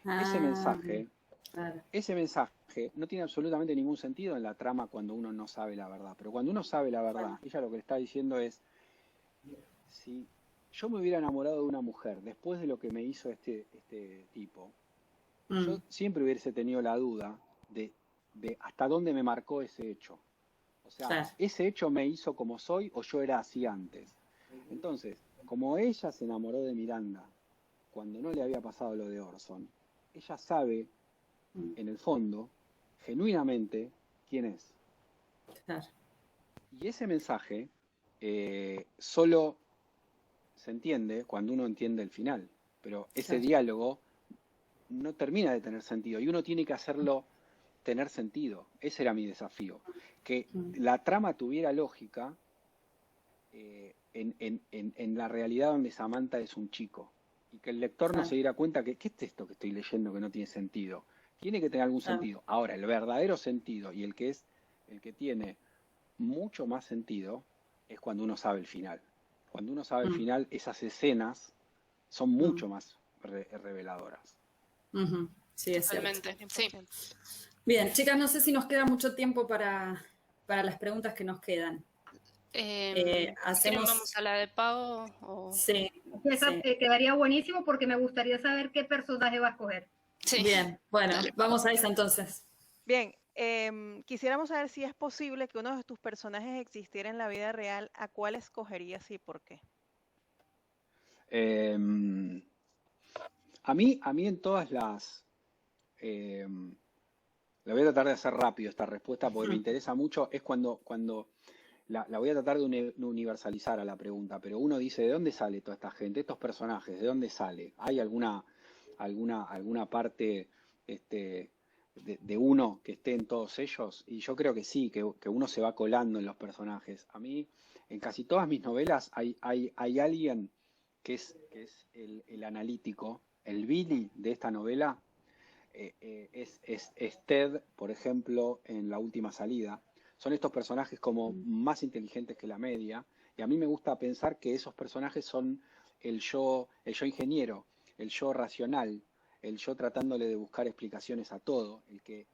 Ese mensaje Claro. Ese mensaje no tiene absolutamente ningún sentido en la trama cuando uno no sabe la verdad, pero cuando uno sabe la verdad, ella lo que le está diciendo es, si yo me hubiera enamorado de una mujer después de lo que me hizo este tipo, yo siempre hubiese tenido la duda de hasta dónde me marcó ese hecho. O sea, ese hecho me hizo como soy, o yo era así antes. Entonces, como ella se enamoró de Miranda cuando no le había pasado lo de Orson, ella sabe en el fondo, genuinamente, quién es. Claro. Y ese mensaje solo se entiende cuando uno entiende el final, pero ese Claro. diálogo no termina de tener sentido y uno tiene que hacerlo tener sentido. Ese era mi desafío, que la trama tuviera lógica en la realidad donde Samantha es un chico y que el lector no Claro. se diera cuenta que ¿qué es esto que estoy leyendo que no tiene sentido? Tiene que tener algún Claro. sentido. Ahora, el verdadero sentido y el que tiene mucho más sentido es cuando uno sabe el final. Cuando uno sabe el final, esas escenas son mucho más reveladoras. Sí, es cierto. Totalmente. Sí. 100%. Bien, chicas, no sé si nos queda mucho tiempo para las preguntas que nos quedan. ¿Quieren Hacemos... vamos a la de Pau? O... Sí, Esa sí. quedaría buenísimo porque me gustaría saber qué personaje va a escoger. Sí. Bien, bueno, Dale. vamos a esa entonces. Bien, quisiéramos saber si es posible que uno de tus personajes existiera en la vida real, ¿a cuál escogerías y por qué? A mí en todas las... la voy a tratar de hacer rápido esta respuesta porque me interesa mucho. Es cuando la voy a tratar de universalizar a la pregunta, pero uno dice, ¿de dónde sale toda esta gente, estos personajes? ¿De dónde sale? ¿Hay alguna parte de uno que esté en todos ellos? Y yo creo que sí, que uno se va colando en los personajes. A mí, en casi todas mis novelas hay alguien que es el analítico, el Billy de esta novela. Es Ted, por ejemplo, en La Última Salida. Son estos personajes como más inteligentes que la media, y a mí me gusta pensar que esos personajes son el yo ingeniero, el yo racional, el yo tratándole de buscar explicaciones a todo, el que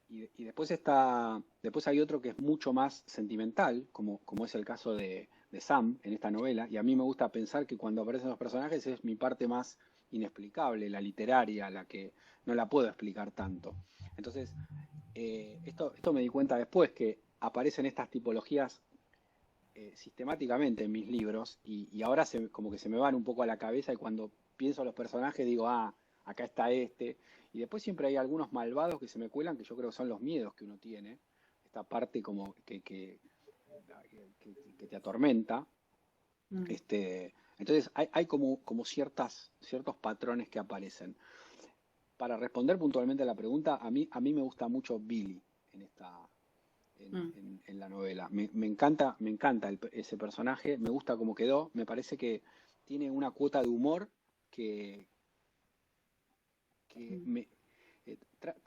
y después después hay otro que es mucho más sentimental, como es el caso de Sam en esta novela, y a mí me gusta pensar que cuando aparecen los personajes es mi parte más inexplicable, la literaria, la que no la puedo explicar tanto. Entonces, esto me di cuenta después, que aparecen estas tipologías sistemáticamente en mis libros, y ahora como que se me van un poco a la cabeza, y cuando pienso en los personajes digo, acá está este, y después siempre hay algunos malvados que se me cuelan, que yo creo que son los miedos que uno tiene, esta parte como que te atormenta. Entonces hay como ciertos patrones que aparecen. Para responder puntualmente a la pregunta, a mí me gusta mucho Billy en la novela. Me encanta ese personaje, me gusta cómo quedó, me parece que tiene una cuota de humor que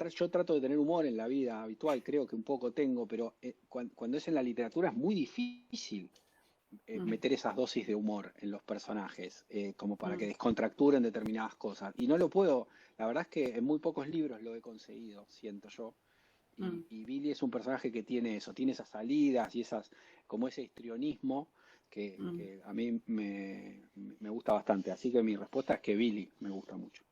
yo trato de tener humor en la vida habitual, creo que un poco tengo, pero cuando es en la literatura es muy difícil meter esas dosis de humor en los personajes, como para que descontracturen determinadas cosas. Y no lo puedo, la verdad es que en muy pocos libros lo he conseguido, siento yo. Y Billy es un personaje que tiene eso, tiene esas salidas y como ese histrionismo que a mí me gusta bastante. Así que mi respuesta es que Billy me gusta mucho.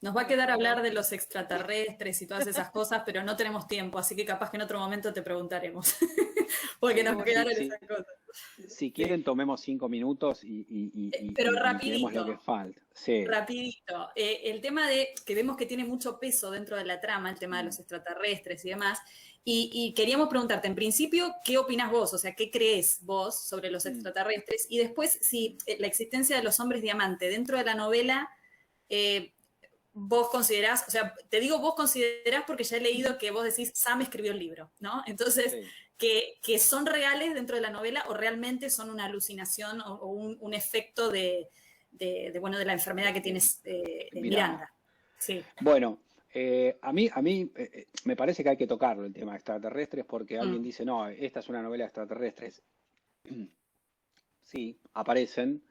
Nos va a quedar hablar de los extraterrestres y todas esas cosas, pero no tenemos tiempo, así que capaz que en otro momento te preguntaremos. Porque nos quedaron esas cosas. Si quieren, tomemos 5 minutos y rapidito, lo que falta. Sí. Rapidito. El tema que vemos que tiene mucho peso dentro de la trama, el tema de los extraterrestres y demás, y queríamos preguntarte, en principio, ¿qué opinas vos? O sea, ¿qué crees vos sobre los extraterrestres? Y después, si la existencia de los hombres diamante dentro de la novela, vos considerás, o sea, te digo vos considerás porque ya he leído que vos decís, Sam escribió el libro, ¿no? Entonces, sí. que son reales dentro de la novela o realmente son una alucinación o un efecto de la enfermedad que tienes Miranda. Sí. Bueno, a mí me parece que hay que tocarlo el tema de extraterrestres porque alguien dice, no, esta es una novela de extraterrestres. Sí, aparecen.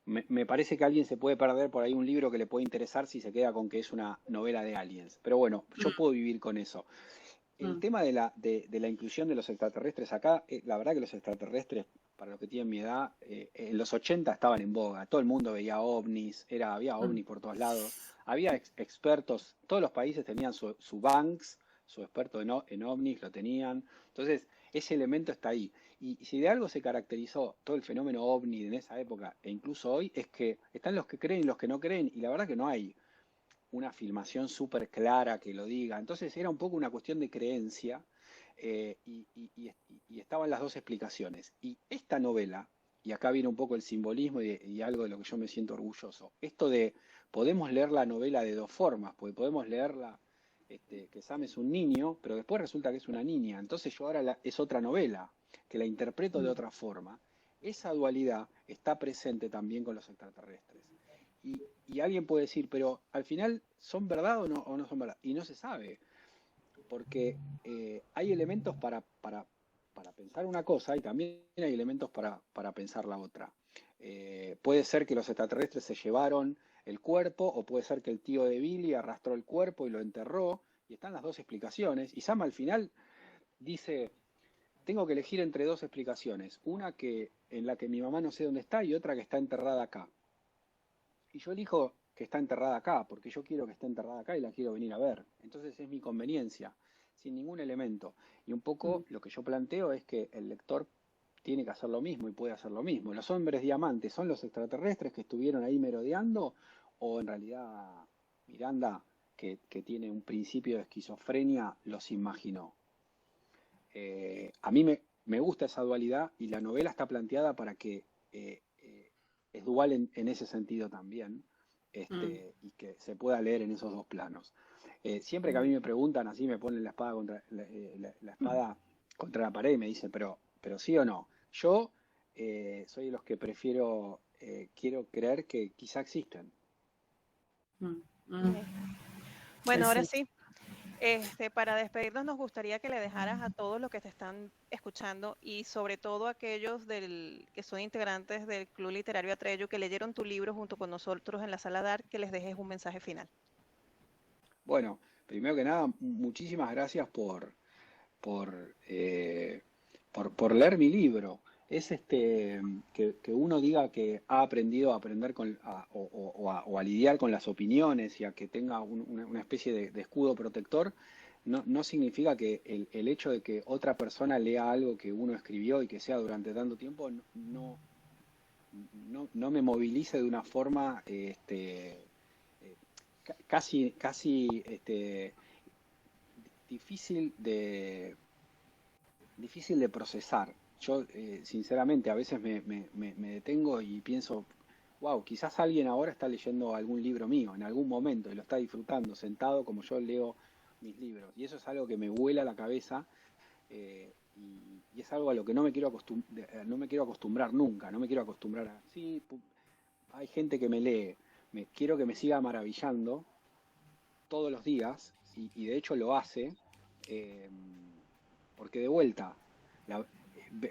Me parece que alguien se puede perder por ahí un libro que le puede interesar si se queda con que es una novela de aliens. Pero bueno, yo puedo vivir con eso. El tema de la inclusión de los extraterrestres acá, la verdad que los extraterrestres, para los que tienen mi edad, en los 80 estaban en boga. Todo el mundo veía ovnis, había ovnis por todos lados. Había expertos, todos los países tenían su Banks, su experto en ovnis, lo tenían. Entonces, ese elemento está ahí. Y si de algo se caracterizó todo el fenómeno ovni en esa época, e incluso hoy, es que están los que creen y los que no creen, y la verdad que no hay una filmación súper clara que lo diga. Entonces era un poco una cuestión de creencia. y estaban las dos explicaciones. Y esta novela, y acá viene un poco el simbolismo y algo de lo que yo me siento orgulloso, esto de podemos leer la novela de dos formas, porque podemos leerla que Sam es un niño, pero después resulta que es una niña, entonces yo ahora es otra novela, que la interpreto de otra forma. Esa dualidad está presente también con los extraterrestres. Y alguien puede decir, pero al final, ¿son verdad o no son verdad? Y no se sabe, porque hay elementos para pensar una cosa y también hay elementos para pensar la otra. Puede ser que los extraterrestres se llevaron el cuerpo, o puede ser que el tío de Billy arrastró el cuerpo y lo enterró, y están las dos explicaciones. Y Sam al final dice, tengo que elegir entre dos explicaciones, una en la que mi mamá no sé dónde está y otra que está enterrada acá. Y yo elijo que está enterrada acá, porque yo quiero que esté enterrada acá y la quiero venir a ver. Entonces es mi conveniencia, sin ningún elemento. Y un poco lo que yo planteo es que el lector tiene que hacer lo mismo y puede hacer lo mismo. ¿Los hombres diamantes son los extraterrestres que estuvieron ahí merodeando? ¿O en realidad Miranda, que tiene un principio de esquizofrenia, los imaginó? A mí me gusta esa dualidad y la novela está planteada para que es dual en ese sentido también, y que se pueda leer en esos dos planos. Siempre que a mí me preguntan, así me ponen la espada contra la espada contra la pared y me dicen, pero sí o no. Yo soy de los que quiero creer que quizá existen. Bueno, ahora sí. Para despedirnos nos gustaría que le dejaras a todos los que te están escuchando y sobre todo a aquellos que son integrantes del Club Literario Atreyu que leyeron tu libro junto con nosotros en la Sala DAR, que les dejes un mensaje final. Bueno, primero que nada, muchísimas gracias por leer mi libro. Es que uno diga que ha aprendido a aprender o a lidiar con las opiniones y a que tenga una especie de escudo protector, no significa que el hecho de que otra persona lea algo que uno escribió y que sea durante tanto tiempo no me movilice de una forma casi difícil de procesar. Yo, sinceramente, a veces me detengo y pienso, wow, quizás alguien ahora está leyendo algún libro mío en algún momento y lo está disfrutando sentado como yo leo mis libros. Y eso es algo que me vuela la cabeza, y es algo a lo que no me quiero acostumbrar nunca. No me quiero acostumbrar a, sí, hay gente que me lee, quiero que me siga maravillando todos los días, y de hecho lo hace, porque de vuelta,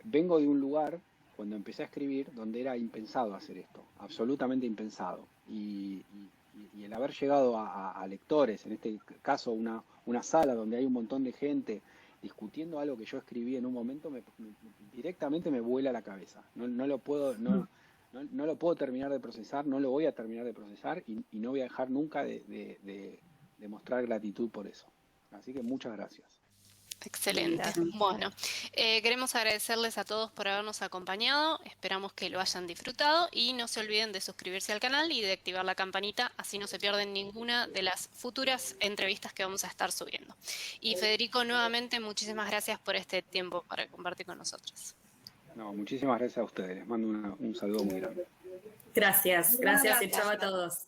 vengo de un lugar, cuando empecé a escribir, donde era impensado hacer esto, absolutamente impensado. Y el haber llegado a lectores, en este caso una sala donde hay un montón de gente discutiendo algo que yo escribí en un momento, directamente me vuela la cabeza. No lo puedo terminar de procesar, no lo voy a terminar de procesar, y no voy a dejar nunca de mostrar gratitud por eso. Así que muchas gracias. Excelente. Bueno, queremos agradecerles a todos por habernos acompañado. Esperamos que lo hayan disfrutado y no se olviden de suscribirse al canal y de activar la campanita, así no se pierden ninguna de las futuras entrevistas que vamos a estar subiendo. Y Federico, nuevamente, muchísimas gracias por este tiempo para compartir con nosotros. No, muchísimas gracias a ustedes. Les mando un saludo muy grande. Gracias y chao a todos.